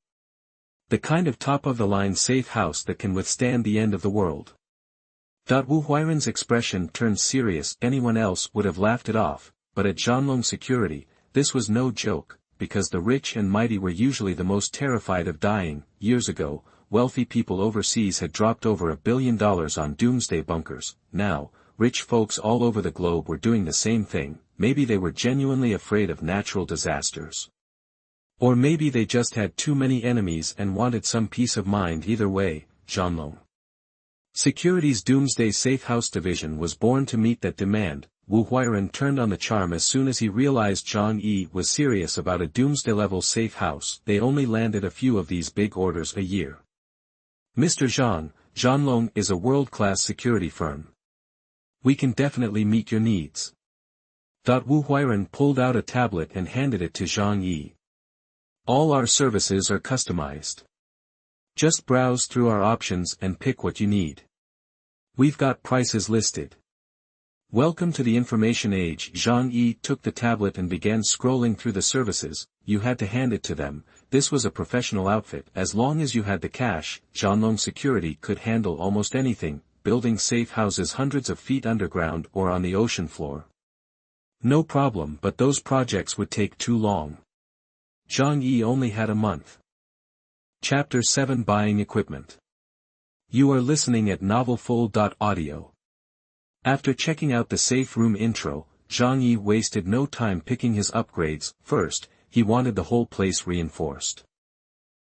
The kind of top-of-the-line safe house that can withstand the end of the world." Wu Huiren's expression turned serious. Anyone else would have laughed it off, but at Zhanglong Security, this was no joke, because the rich and mighty were usually the most terrified of dying. Years ago, wealthy people overseas had dropped over $1 billion on doomsday bunkers. Now, rich folks all over the globe were doing the same thing. Maybe they were genuinely afraid of natural disasters. Or maybe they just had too many enemies and wanted some peace of mind. Either way, Zhanglong Security's Doomsday Safe House Division was born to meet that demand. Wu Huiren turned on the charm as soon as he realized Zhang Yi was serious about a doomsday-level safe house. They only landed a few of these big orders a year. "Mr. Zhang, Zhanglong is a world-class security firm. We can definitely meet your needs." Wu Huiren pulled out a tablet and handed it to Zhang Yi. "All our services are customized. Just browse through our options and pick what you need. We've got prices listed." "Welcome to the information age." Zhang Yi took the tablet and began scrolling through the services. You had to hand it to them. This was a professional outfit. As long as you had the cash, Zhanglong Security could handle almost anything, building safe houses hundreds of feet underground or on the ocean floor. No problem, but those projects would take too long. Zhang Yi only had a month. Chapter 7: Buying Equipment. You are listening at novelfull.audio. After checking out the safe room intro, Zhang Yi wasted no time picking his upgrades. First, he wanted the whole place reinforced.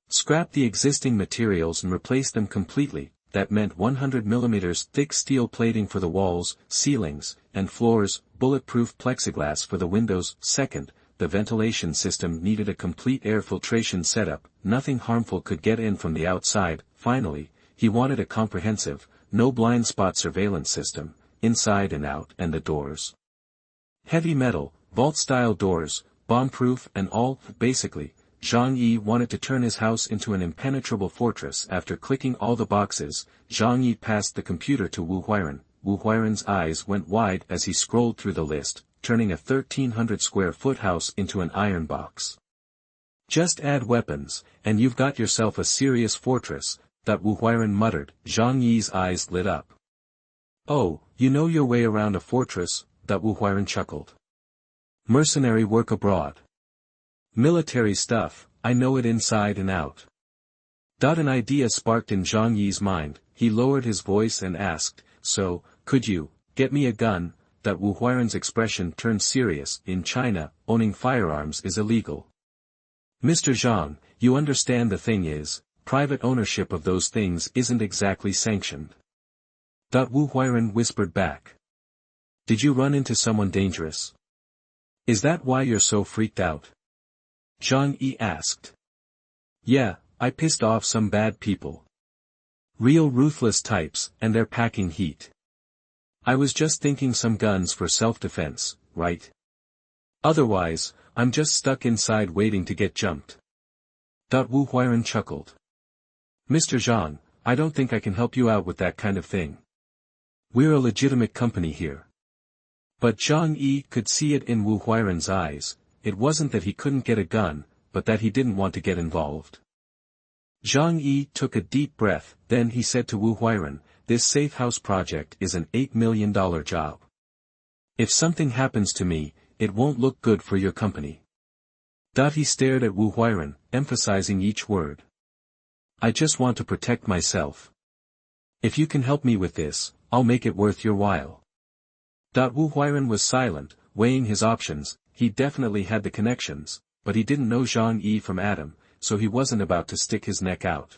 Scrap the existing materials and replace them completely. That meant 100 mm thick steel plating for the walls, ceilings, and floors, bulletproof plexiglass for the windows. Second, the ventilation system needed a complete air filtration setup. Nothing harmful could get in from the outside. Finally, he wanted a comprehensive, no blind spot surveillance system, inside and out, and the doors. Heavy metal, vault-style doors, bomb-proof and all. Basically, Zhang Yi wanted to turn his house into an impenetrable fortress. After clicking all the boxes, Zhang Yi passed the computer to Wu Huiren. Wu Huiren's eyes went wide as he scrolled through the list, turning a 1,300 square foot house into an iron box. "Just add weapons, and you've got yourself a serious fortress," Wu Huiren muttered. Zhang Yi's eyes lit up. "Oh, you know your way around a fortress," Wu Huiren chuckled. "Mercenary work abroad. Military stuff, I know it inside and out." An idea sparked in Zhang Yi's mind. He lowered his voice and asked, "So, could you get me a gun?" Wu Huiren's expression turned serious. "In China, owning firearms is illegal. Mr. Zhang, you understand the thing is, private ownership of those things isn't exactly sanctioned." Wu Huiren whispered back. "Did you run into someone dangerous? Is that why you're so freaked out?" Zhang Yi asked. "Yeah, I pissed off some bad people. Real ruthless types, and they're packing heat. I was just thinking some guns for self-defense, right? Otherwise, I'm just stuck inside waiting to get jumped." Wu Huiren chuckled. "Mr. Zhang, I don't think I can help you out with that kind of thing. We're a legitimate company here." But Zhang Yi could see it in Wu Huiren's eyes. It wasn't that he couldn't get a gun, but that he didn't want to get involved. Zhang Yi took a deep breath, then he said to Wu Huiren, "This safe house project is an $8 million job. If something happens to me, it won't look good for your company." He stared at Wu Huiren, emphasizing each word. "I just want to protect myself. If you can help me with this, I'll make it worth your while." Wu Huiren was silent, weighing his options. He definitely had the connections, but he didn't know Zhang Yi from Adam, so he wasn't about to stick his neck out.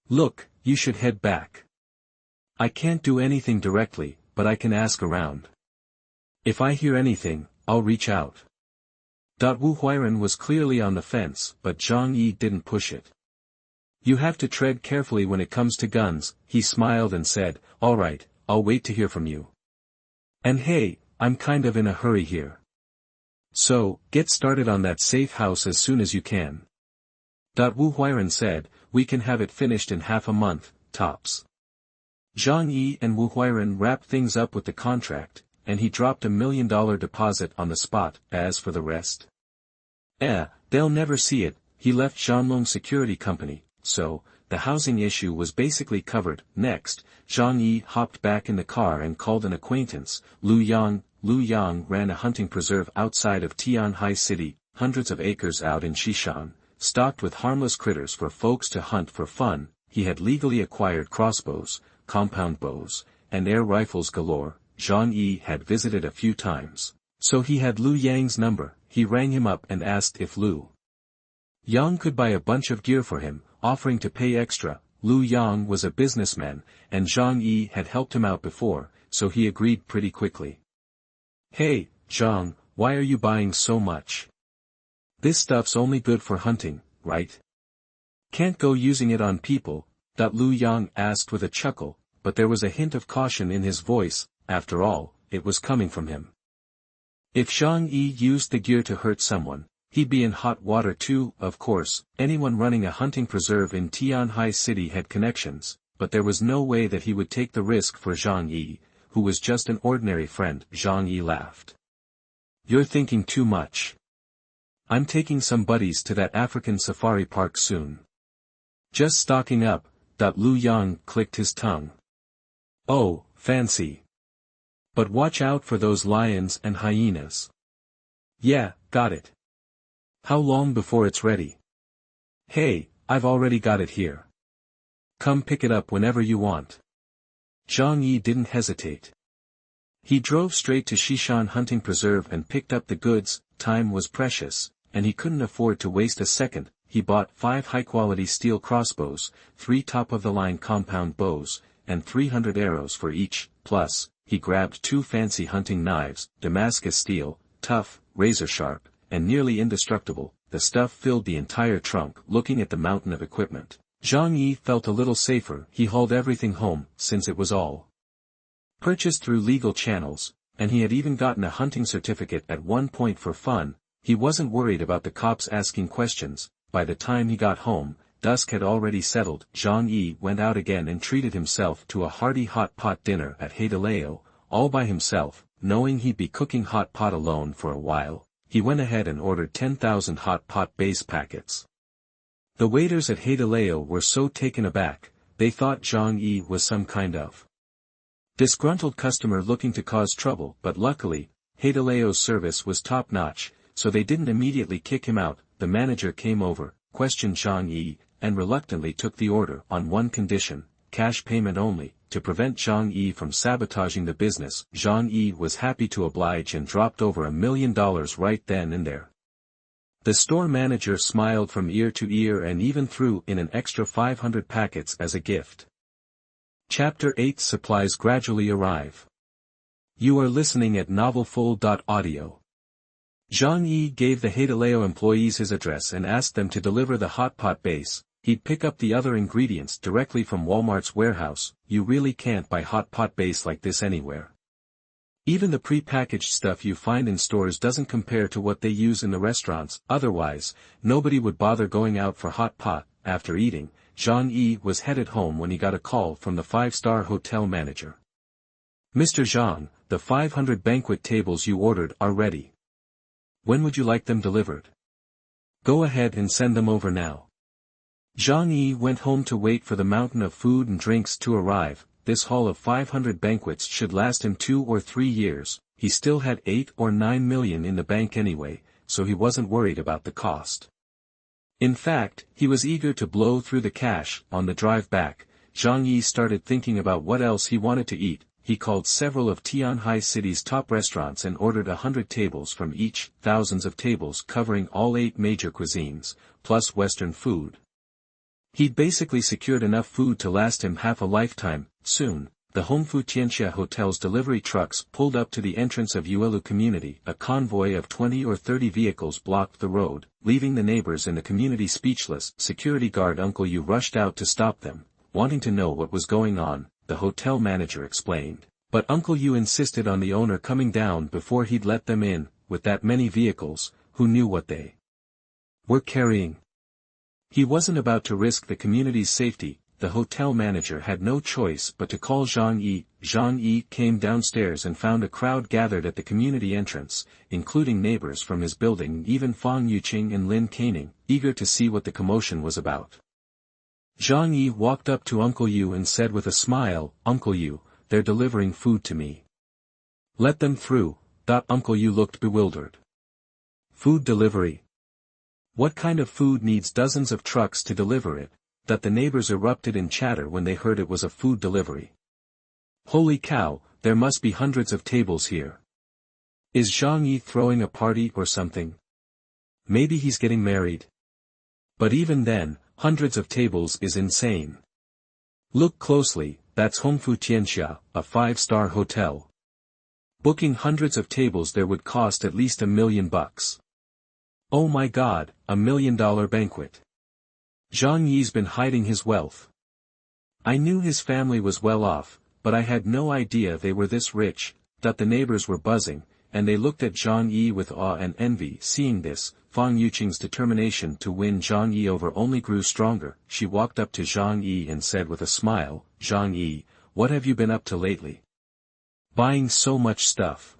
Look, you should head back. I can't do anything directly, but I can ask around. If I hear anything, I'll reach out. Wu Huiren was clearly on the fence, but Zhang Yi didn't push it. You have to tread carefully when it comes to guns, he smiled and said, all right, I'll wait to hear from you. And hey, I'm kind of in a hurry here. So, get started on that safe house as soon as you can. Wu Huiren said, we can have it finished in half a month, tops. Zhang Yi and Wu Huiren wrapped things up with the contract, and he dropped $1 million deposit on the spot. As for the rest, they'll never see it. He left Zhanglong Security Company, so, the housing issue was basically covered. Next, Zhang Yi hopped back in the car and called an acquaintance, Lu Yang. Lu Yang ran a hunting preserve outside of Tianhai City, hundreds of acres out in Xishan, stocked with harmless critters for folks to hunt for fun. He had legally acquired crossbows, compound bows, and air rifles galore. Zhang Yi had visited a few times, so he had Lu Yang's number. He rang him up and asked if Lu Yang could buy a bunch of gear for him, offering to pay extra. Lu Yang was a businessman, and Zhang Yi had helped him out before, so he agreed pretty quickly. Hey, Zhang, why are you buying so much? This stuff's only good for hunting, right? Can't go using it on people, Lu Yang asked with a chuckle, but there was a hint of caution in his voice. After all, it was coming from him. If Zhang Yi used the gear to hurt someone, he'd be in hot water too. Of course, anyone running a hunting preserve in Tianhai City had connections, but there was no way that he would take the risk for Zhang Yi, who was just an ordinary friend. Zhang Yi laughed. You're thinking too much. I'm taking some buddies to that African safari park soon. Just stocking up. Lu Yang clicked his tongue. Oh, fancy. But watch out for those lions and hyenas. Yeah, got it. How long before it's ready? Hey, I've already got it here. Come pick it up whenever you want. Zhang Yi didn't hesitate. He drove straight to Xishan Hunting Preserve and picked up the goods. Time was precious, and he couldn't afford to waste a second. He bought 5 high-quality steel crossbows, 3 top-of-the-line compound bows, and 300 arrows for each. Plus, he grabbed 2 fancy hunting knives, Damascus steel, tough, razor-sharp, and nearly indestructible. The stuff filled the entire trunk. Looking at the mountain of equipment, Zhang Yi felt a little safer. He hauled everything home, since it was all purchased through legal channels, and he had even gotten a hunting certificate at one point for fun. He wasn't worried about the cops asking questions. By the time he got home, dusk had already settled. Zhang Yi went out again and treated himself to a hearty hot pot dinner at Heideleo, all by himself. Knowing he'd be cooking hot pot alone for a while, he went ahead and ordered 10,000 hot pot base packets. The waiters at Heideleo were so taken aback, they thought Zhang Yi was some kind of disgruntled customer looking to cause trouble, but luckily, Heideleo's service was top-notch, so they didn't immediately kick him out. The manager came over, questioned Zhang Yi, and reluctantly took the order on one condition: cash payment only. To prevent Zhang Yi from sabotaging the business, Zhang Yi was happy to oblige and dropped over $1 million right then and there. The store manager smiled from ear to ear and even threw in an extra 500 packets as a gift. Chapter 8: Supplies gradually arrive. You are listening at novelfull.audio. Zhang Yi gave the Heideleo employees his address and asked them to deliver the hot pot base. He'd pick up the other ingredients directly from Walmart's warehouse. You really can't buy hot pot base like this anywhere. Even the pre-packaged stuff you find in stores doesn't compare to what they use in the restaurants. Otherwise, nobody would bother going out for hot pot. After eating, Zhang Yi was headed home when he got a call from the 5-star hotel manager. Mr. Zhang, the 500 banquet tables you ordered are ready. When would you like them delivered? Go ahead and send them over now. Zhang Yi went home to wait for the mountain of food and drinks to arrive. This haul of 500 banquets should last him 2 or 3 years. He still had 8 or 9 million in the bank anyway, so he wasn't worried about the cost. In fact, he was eager to blow through the cash. On the drive back, Zhang Yi started thinking about what else he wanted to eat. he called several of Tianhai City's top restaurants and ordered 100 tables from each, thousands of tables covering all 8 major cuisines, plus Western food. He'd basically secured enough food to last him half a lifetime. Soon, the Hongfu Tianxia Hotel's delivery trucks pulled up to the entrance of Yuelu community. A convoy of 20 or 30 vehicles blocked the road, leaving the neighbors in the community speechless. Security guard Uncle Yu rushed out to stop them, wanting to know what was going on, the hotel manager explained. But Uncle Yu insisted on the owner coming down before he'd let them in. With that many vehicles, who knew what they were carrying? He wasn't about to risk the community's safety. The hotel manager had no choice but to call Zhang Yi. Zhang Yi came downstairs and found a crowd gathered at the community entrance, including neighbors from his building, even Fang Yuqing and Lin Caning, eager to see what the commotion was about. Zhang Yi walked up to Uncle Yu and said with a smile, "Uncle Yu, they're delivering food to me. Let them through." Uncle Yu looked bewildered. Food delivery? What kind of food needs dozens of trucks to deliver it? The neighbors erupted in chatter when they heard it was a food delivery. Holy cow, there must be hundreds of tables here. Is Zhang Yi throwing a party or something? Maybe he's getting married. But even then, hundreds of tables is insane. Look closely, that's Hongfu Tianxia, a 5-star hotel. Booking hundreds of tables there would cost at least $1 million. Oh my god, $1 million banquet. Zhang Yi's been hiding his wealth. I knew his family was well off, but I had no idea they were this rich. The neighbors were buzzing, and they looked at Zhang Yi with awe and envy. Seeing this, Fang Yuqing's determination to win Zhang Yi over only grew stronger. She walked up to Zhang Yi and said with a smile, "Zhang Yi, what have you been up to lately? Buying so much stuff."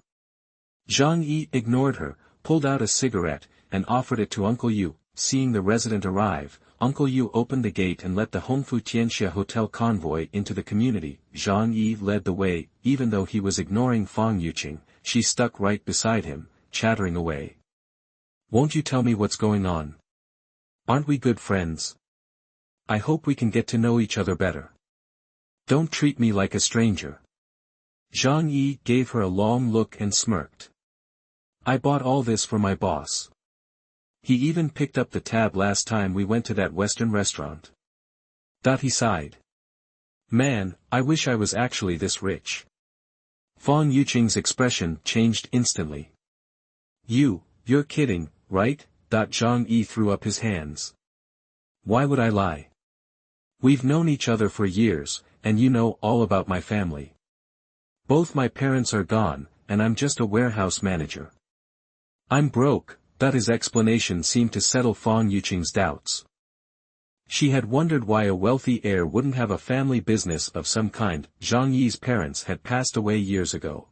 Zhang Yi ignored her, pulled out a cigarette, and offered it to Uncle Yu. Seeing the resident arrive, Uncle Yu opened the gate and let the Hongfu Tianxia Hotel convoy into the community. Zhang Yi led the way. Even though he was ignoring Fang Yuqing, she stuck right beside him, chattering away. "Won't you tell me what's going on? Aren't we good friends? I hope we can get to know each other better. Don't treat me like a stranger." Zhang Yi gave her a long look and smirked. "I bought all this for my boss. He even picked up the tab last time we went to that Western restaurant." He sighed. "Man, I wish I was actually this rich." Fang Yuqing's expression changed instantly. You're kidding, right?" Zhang Yi threw up his hands. "Why would I lie? We've known each other for years, and you know all about my family. Both my parents are gone, and I'm just a warehouse manager. I'm broke." His explanation seemed to settle Fang Yuqing's doubts. She had wondered why a wealthy heir wouldn't have a family business of some kind. Zhang Yi's parents had passed away years ago.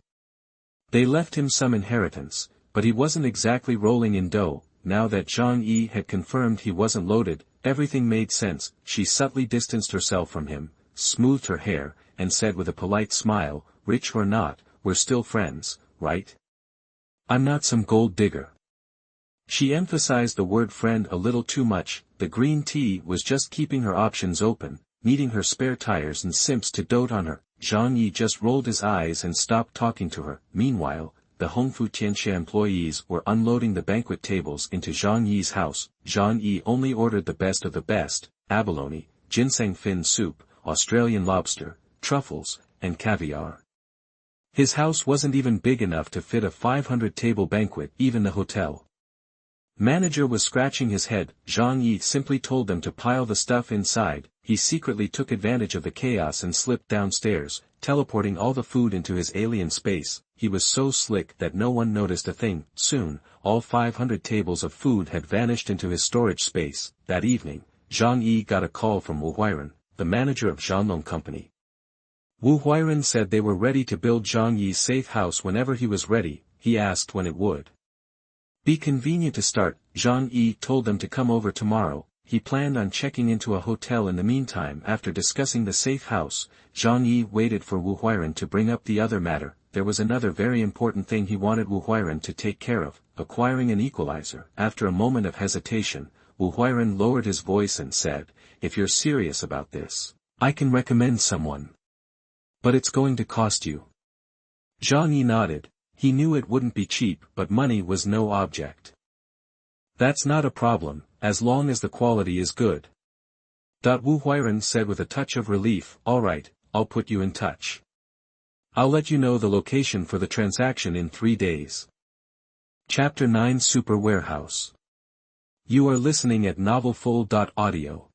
They left him some inheritance, but he wasn't exactly rolling in dough. Now that Zhang Yi had confirmed he wasn't loaded, everything made sense. She subtly distanced herself from him, smoothed her hair, and said with a polite smile, "Rich or not, we're still friends, right? I'm not some gold digger." She emphasized the word friend a little too much. The green tea was just keeping her options open, needing her spare tires and simps to dote on her. Zhang Yi just rolled his eyes and stopped talking to her. Meanwhile, the Hongfu Tianxia employees were unloading the banquet tables into Zhang Yi's house. Zhang Yi only ordered the best of the best: abalone, ginseng fin soup, Australian lobster, truffles, and caviar. His house wasn't even big enough to fit a 500-table banquet. Even the hotel manager was scratching his head. Zhang Yi simply told them to pile the stuff inside. He secretly took advantage of the chaos and slipped downstairs, teleporting all the food into his alien space. He was so slick that no one noticed a thing. Soon, all 500 tables of food had vanished into his storage space. That evening, Zhang Yi got a call from Wu Huiren, the manager of Zhanglong Company. Wu Huiren said they were ready to build Zhang Yi's safe house whenever he was ready. He asked when it would be convenient to start. Zhang Yi told them to come over tomorrow. He planned on checking into a hotel in the meantime. After discussing the safe house, Zhang Yi waited for Wu Huiren to bring up the other matter. There was another very important thing he wanted Wu Huiren to take care of: acquiring an equalizer. After a moment of hesitation, Wu Huiren lowered his voice and said, "If you're serious about this, I can recommend someone. But it's going to cost you Zhang Yi nodded. He knew it wouldn't be cheap, but money was no object. That's not a problem, as long as the quality is good. Wu Huiren said with a touch of relief. Alright, I'll put you in touch. I'll let you know the location for the transaction in 3 days. Chapter 9 Super Warehouse. You are listening at novelfull.audio.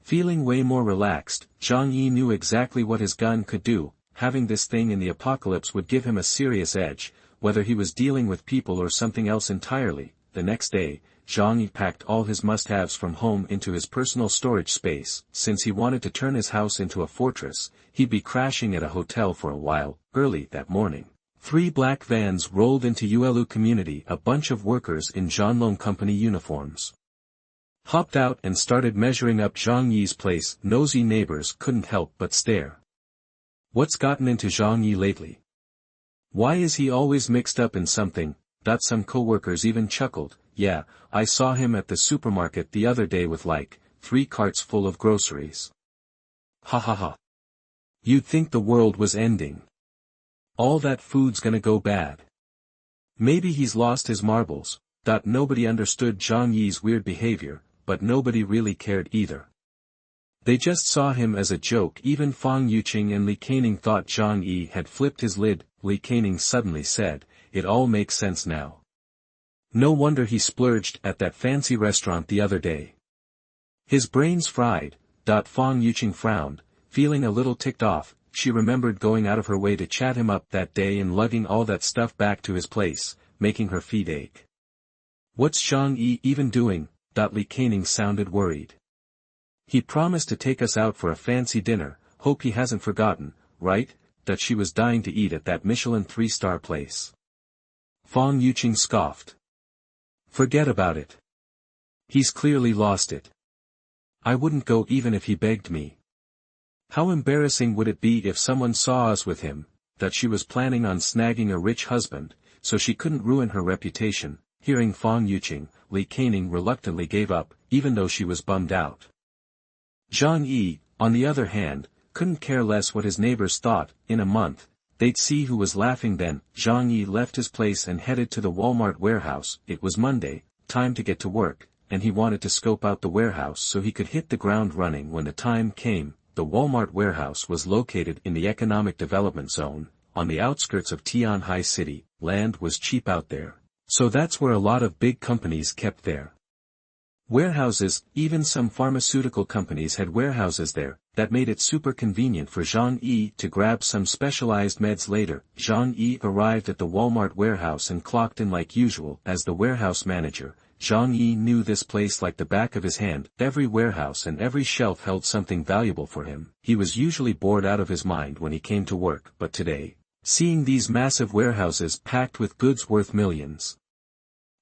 Feeling way more relaxed, Zhang Yi knew exactly what his gun could do. Having this thing in the apocalypse would give him a serious edge, whether he was dealing with people or something else entirely. The next day, Zhang Yi packed all his must-haves from home into his personal storage space. Since he wanted to turn his house into a fortress, he'd be crashing at a hotel for a while. Early that morning, 3 black vans rolled into Yuelu Community. A bunch of workers in Zhanlong Company uniforms hopped out and started measuring up Zhang Yi's place. Nosy neighbors couldn't help but stare. What's gotten into Zhang Yi lately? Why is he always mixed up in something? Some co-workers even chuckled. Yeah, I saw him at the supermarket the other day with like 3 carts full of groceries. Ha ha ha. You'd think the world was ending. All that food's gonna go bad. Maybe he's lost his marbles. Nobody understood Zhang Yi's weird behavior, but nobody really cared either. They just saw him as a joke. Even Fang Yuqing and Li Keining thought Zhang Yi had flipped his lid. Li Keining suddenly said, "It all makes sense now. No wonder he splurged at that fancy restaurant the other day." His brain's fried. Fang Yuqing frowned, feeling a little ticked off. She remembered going out of her way to chat him up that day and lugging all that stuff back to his place, making her feet ache. What's Zhang Yi even doing? Li Keining sounded worried. He promised to take us out for a fancy dinner. Hope he hasn't forgotten, right? She was dying to eat at that Michelin 3-star place. Fang Yuqing scoffed. Forget about it. He's clearly lost it. I wouldn't go even if he begged me. How embarrassing would it be if someone saw us with him? She was planning on snagging a rich husband, so she couldn't ruin her reputation. Hearing Fang Yuqing, Li Keining reluctantly gave up, even though she was bummed out. Zhang Yi, on the other hand, couldn't care less what his neighbors thought. In a month, they'd see who was laughing then. Zhang Yi left his place and headed to the Walmart warehouse. It was Monday, time to get to work, and he wanted to scope out the warehouse so he could hit the ground running when the time came. The Walmart warehouse was located in the Economic Development Zone, on the outskirts of Tianhai City. Land was cheap out there, so that's where a lot of big companies kept their warehouses. Even some pharmaceutical companies had warehouses there. That made it super convenient for Zhang Yi to grab some specialized meds later. Zhang Yi arrived at the Walmart warehouse and clocked in like usual. As the warehouse manager, Zhang Yi knew this place like the back of his hand. Every warehouse and every shelf held something valuable for him. He was usually bored out of his mind when he came to work, but today, seeing these massive warehouses packed with goods worth millions,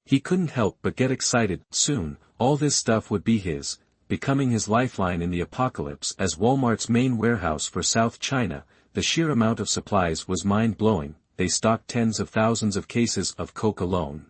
he couldn't help but get excited. Soon, all this stuff would be his, becoming his lifeline in the apocalypse. As Walmart's main warehouse for South China, the sheer amount of supplies was mind-blowing. They stocked tens of thousands of cases of Coke alone.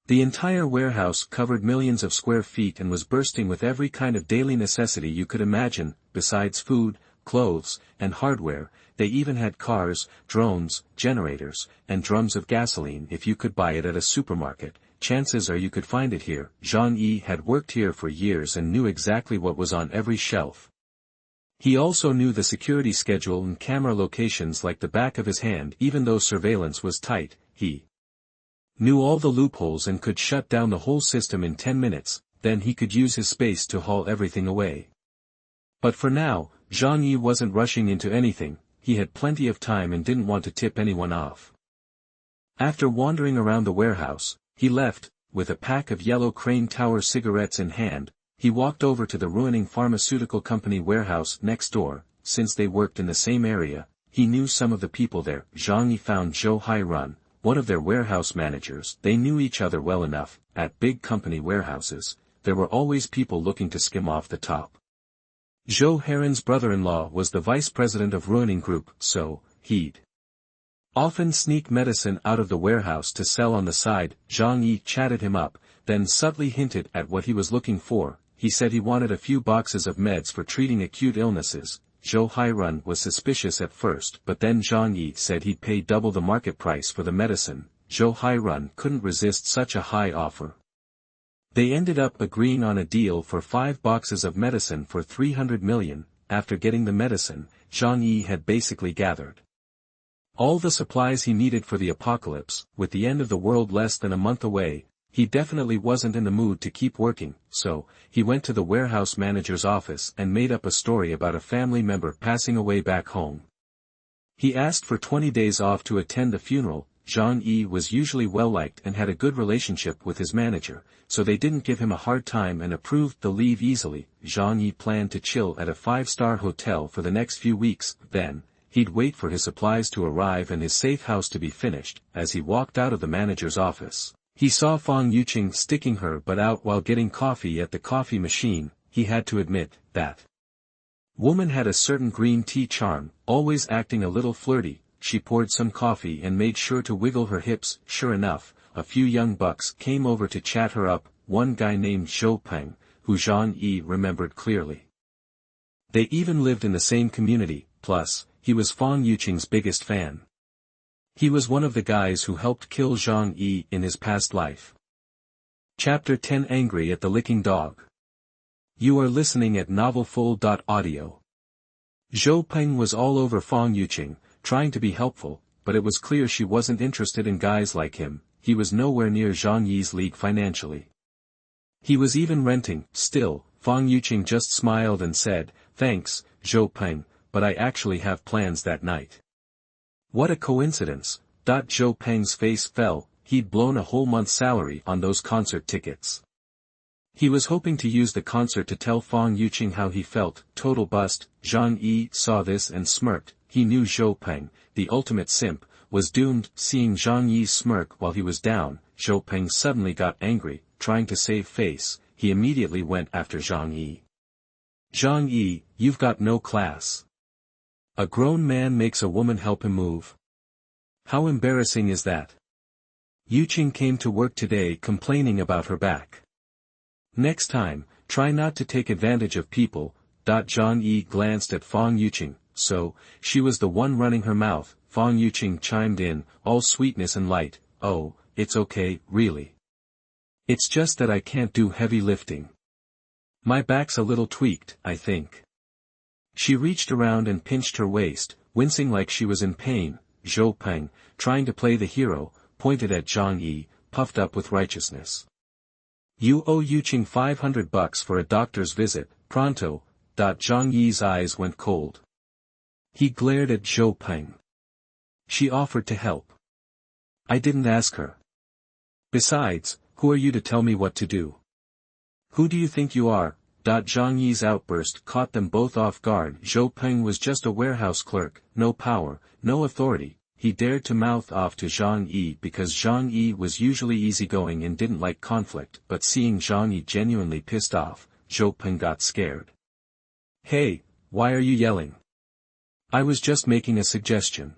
The entire warehouse covered millions of square feet and was bursting with every kind of daily necessity you could imagine. Besides food, clothes, and hardware, they even had cars, drones, generators, and drums of gasoline. If you could buy it at a supermarket, chances are you could find it here. Zhang Yi had worked here for years and knew exactly what was on every shelf. He also knew the security schedule and camera locations like the back of his hand. Even though surveillance was tight, he knew all the loopholes and could shut down the whole system in 10 minutes, then he could use his space to haul everything away. But for now, Zhang Yi wasn't rushing into anything. He had plenty of time and didn't want to tip anyone off. After wandering around the warehouse, he left, with a pack of yellow Crane Tower cigarettes in hand. He walked over to the ruining pharmaceutical company warehouse next door. Since they worked in the same area, he knew some of the people there. Zhang Yi found Zhou Hairun, one of their warehouse managers. They knew each other well enough. At big company warehouses, there were always people looking to skim off the top. Zhou Hairun's brother-in-law was the vice president of Ruining Group, so he'd often sneak medicine out of the warehouse to sell on the side. Zhang Yi chatted him up, then subtly hinted at what he was looking for. He said he wanted a few boxes of meds for treating acute illnesses. Zhou Hairun was suspicious at first, but then Zhang Yi said he'd pay double the market price for the medicine. Zhou Hairun couldn't resist such a high offer. They ended up agreeing on a deal for 5 boxes of medicine for 300 million. After getting the medicine, Zhang Yi had basically gathered all the supplies he needed for the apocalypse. With the end of the world less than a month away, he definitely wasn't in the mood to keep working, so he went to the warehouse manager's office and made up a story about a family member passing away back home. He asked for 20 days off to attend the funeral. Zhang Yi was usually well-liked and had a good relationship with his manager, so they didn't give him a hard time and approved the leave easily. Zhang Yi planned to chill at a 5-star hotel for the next few weeks, then he'd wait for his supplies to arrive and his safe house to be finished. As he walked out of the manager's office, he saw Fang Yuqing sticking her butt out while getting coffee at the coffee machine. He had to admit, that woman had a certain green tea charm, always acting a little flirty. She poured some coffee and made sure to wiggle her hips. Sure enough, a few young bucks came over to chat her up, one guy named Zhou Peng, who Zhang Yi remembered clearly. They even lived in the same community, plus, he was Fang Yuqing's biggest fan. He was one of the guys who helped kill Zhang Yi in his past life. Chapter 10 Angry at the Licking Dog. You are listening at novelfull.audio. Zhou Peng was all over Fang Yuqing, trying to be helpful, but it was clear she wasn't interested in guys like him. He was nowhere near Zhang Yi's league financially. He was even renting. Still, Fang Yuqing just smiled and said, "Thanks, Zhou Peng, but I actually have plans that night." What a coincidence. Zhou Peng's face fell. He'd blown a whole month's salary on those concert tickets. He was hoping to use the concert to tell Fang Yuqing how he felt. Total bust. Zhang Yi saw this and smirked. He knew Zhou Peng, the ultimate simp, was doomed. Seeing Zhang Yi's smirk while he was down, Zhou Peng suddenly got angry. Trying to save face, he immediately went after Zhang Yi. "Zhang Yi, you've got no class. A grown man makes a woman help him move. How embarrassing is that?" Yuqing came to work today complaining about her back. "Next time, try not to take advantage of people." Zhang Yi glanced at Fang Yuqing. So, she was the one running her mouth. Fang Yuqing chimed in, all sweetness and light. "Oh, it's okay, really. It's just that I can't do heavy lifting. My back's a little tweaked, I think." She reached around and pinched her waist, wincing like she was in pain. Zhou Peng, trying to play the hero, pointed at Zhang Yi, puffed up with righteousness. "You owe Yuqing $500 for a doctor's visit, pronto." Zhang Yi's eyes went cold. He glared at Zhou Peng. "She offered to help. I didn't ask her. Besides, who are you to tell me what to do? Who do you think you are?" Zhang Yi's outburst caught them both off guard. Zhou Peng was just a warehouse clerk, no power, no authority. He dared to mouth off to Zhang Yi because Zhang Yi was usually easygoing and didn't like conflict, but seeing Zhang Yi genuinely pissed off, Zhou Peng got scared. "Hey, why are you yelling? I was just making a suggestion."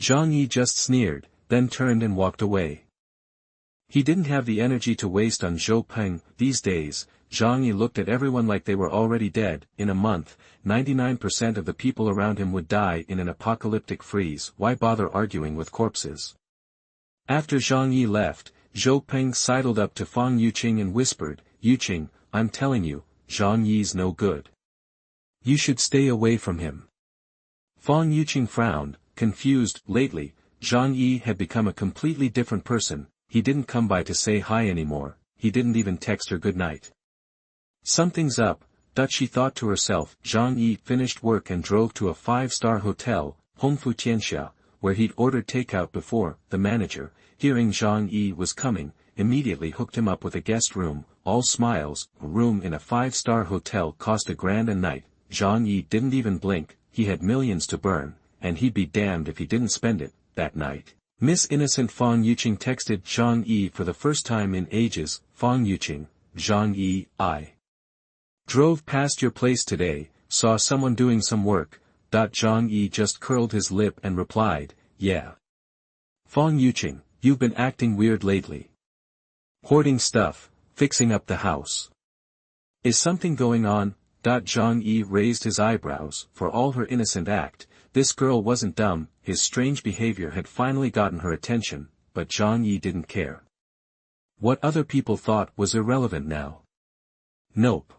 Zhang Yi just sneered, then turned and walked away. He didn't have the energy to waste on Zhou Peng. These days, Zhang Yi looked at everyone like they were already dead. In a month, 99% of the people around him would die in an apocalyptic freeze. Why bother arguing with corpses? After Zhang Yi left, Zhou Peng sidled up to Fang Yuqing and whispered, "Yuqing, I'm telling you, Zhang Yi's no good. You should stay away from him." Fang Yuqing frowned, confused. Lately, Zhang Yi had become a completely different person. He didn't come by to say hi anymore. He didn't even text her good night. Something's up, she thought to herself. Zhang Yi finished work and drove to a 5-star hotel, Hongfu Tianxia, where he'd ordered takeout before. The manager, hearing Zhang Yi was coming, immediately hooked him up with a guest room, all smiles. A room in a 5-star hotel cost $1,000 a night. Zhang Yi didn't even blink. He had millions to burn, and he'd be damned if he didn't spend it. That night, Miss Innocent Fang Yuqing texted Zhang Yi for the first time in ages. "Fang Yuqing, Zhang Yi, I drove past your place today, saw someone doing some work." Zhang Yi just curled his lip and replied, "Yeah. Fang Yuqing, you've been acting weird lately. Hoarding stuff, fixing up the house. Is something going on?" Zhang Yi raised his eyebrows. For all her innocent act, this girl wasn't dumb. His strange behavior had finally gotten her attention, but Zhang Yi didn't care. What other people thought was irrelevant now. Nope.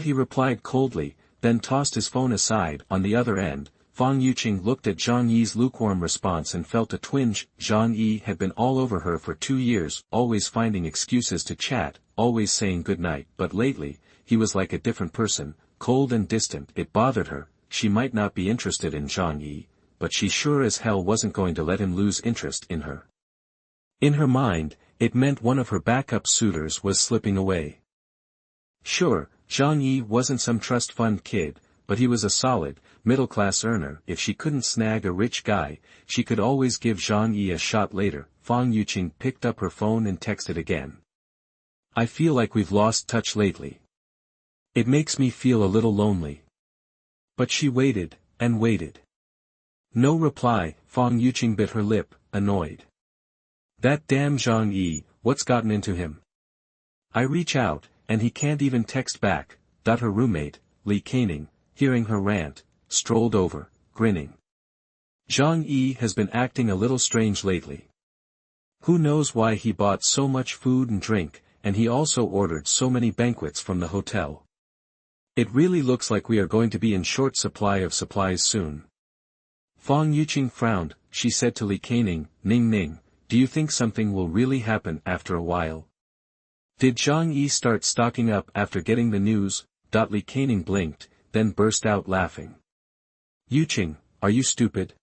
He replied coldly, then tossed his phone aside. On the other end, Fang Yuqing looked at Zhang Yi's lukewarm response and felt a twinge. Zhang Yi had been all over her for 2 years, always finding excuses to chat, always saying goodnight, but lately, he was like a different person, cold and distant. It bothered her. She might not be interested in Zhang Yi, but she sure as hell wasn't going to let him lose interest in her. In her mind, it meant one of her backup suitors was slipping away. Sure, Zhang Yi wasn't some trust fund kid, but he was a solid, middle-class earner. If she couldn't snag a rich guy, she could always give Zhang Yi a shot later. Fang Yuqing picked up her phone and texted again. I feel like we've lost touch lately. It makes me feel a little lonely. But she waited, and waited. No reply. Fang Yuqing bit her lip, annoyed. That damn Zhang Yi, what's gotten into him? I reach out, and he can't even text back. Her roommate, Li Kaining, hearing her rant, strolled over, grinning. Zhang Yi has been acting a little strange lately. Who knows why he bought so much food and drink, and he also ordered so many banquets from the hotel. It really looks like we are going to be in short supply of supplies soon. Fang Yuqing frowned. She said to Li Kaining, Ning, do you think something will really happen after a while? Did Zhang Yi start stocking up after getting the news? Li Kaining blinked, then burst out laughing. Yuqing, are you stupid?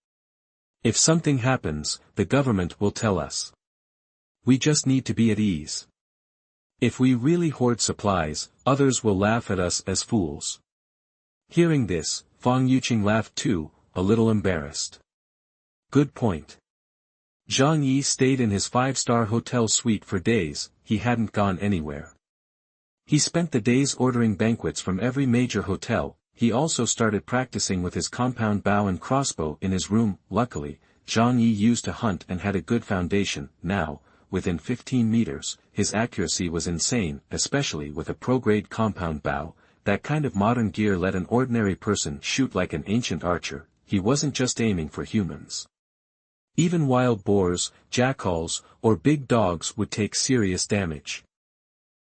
If something happens, the government will tell us. We just need to be at ease. If we really hoard supplies, others will laugh at us as fools. Hearing this, Fang Yuqing laughed too, a little embarrassed. Good point. Zhang Yi stayed in his 5-star hotel suite for days. He hadn't gone anywhere. He spent the days ordering banquets from every major hotel. He also started practicing with his compound bow and crossbow in his room. Luckily, Zhang Yi used to hunt and had a good foundation. Now, within 15 meters, his accuracy was insane, especially with a pro-grade compound bow. That kind of modern gear let an ordinary person shoot like an ancient archer. He wasn't just aiming for humans. Even wild boars, jackals, or big dogs would take serious damage.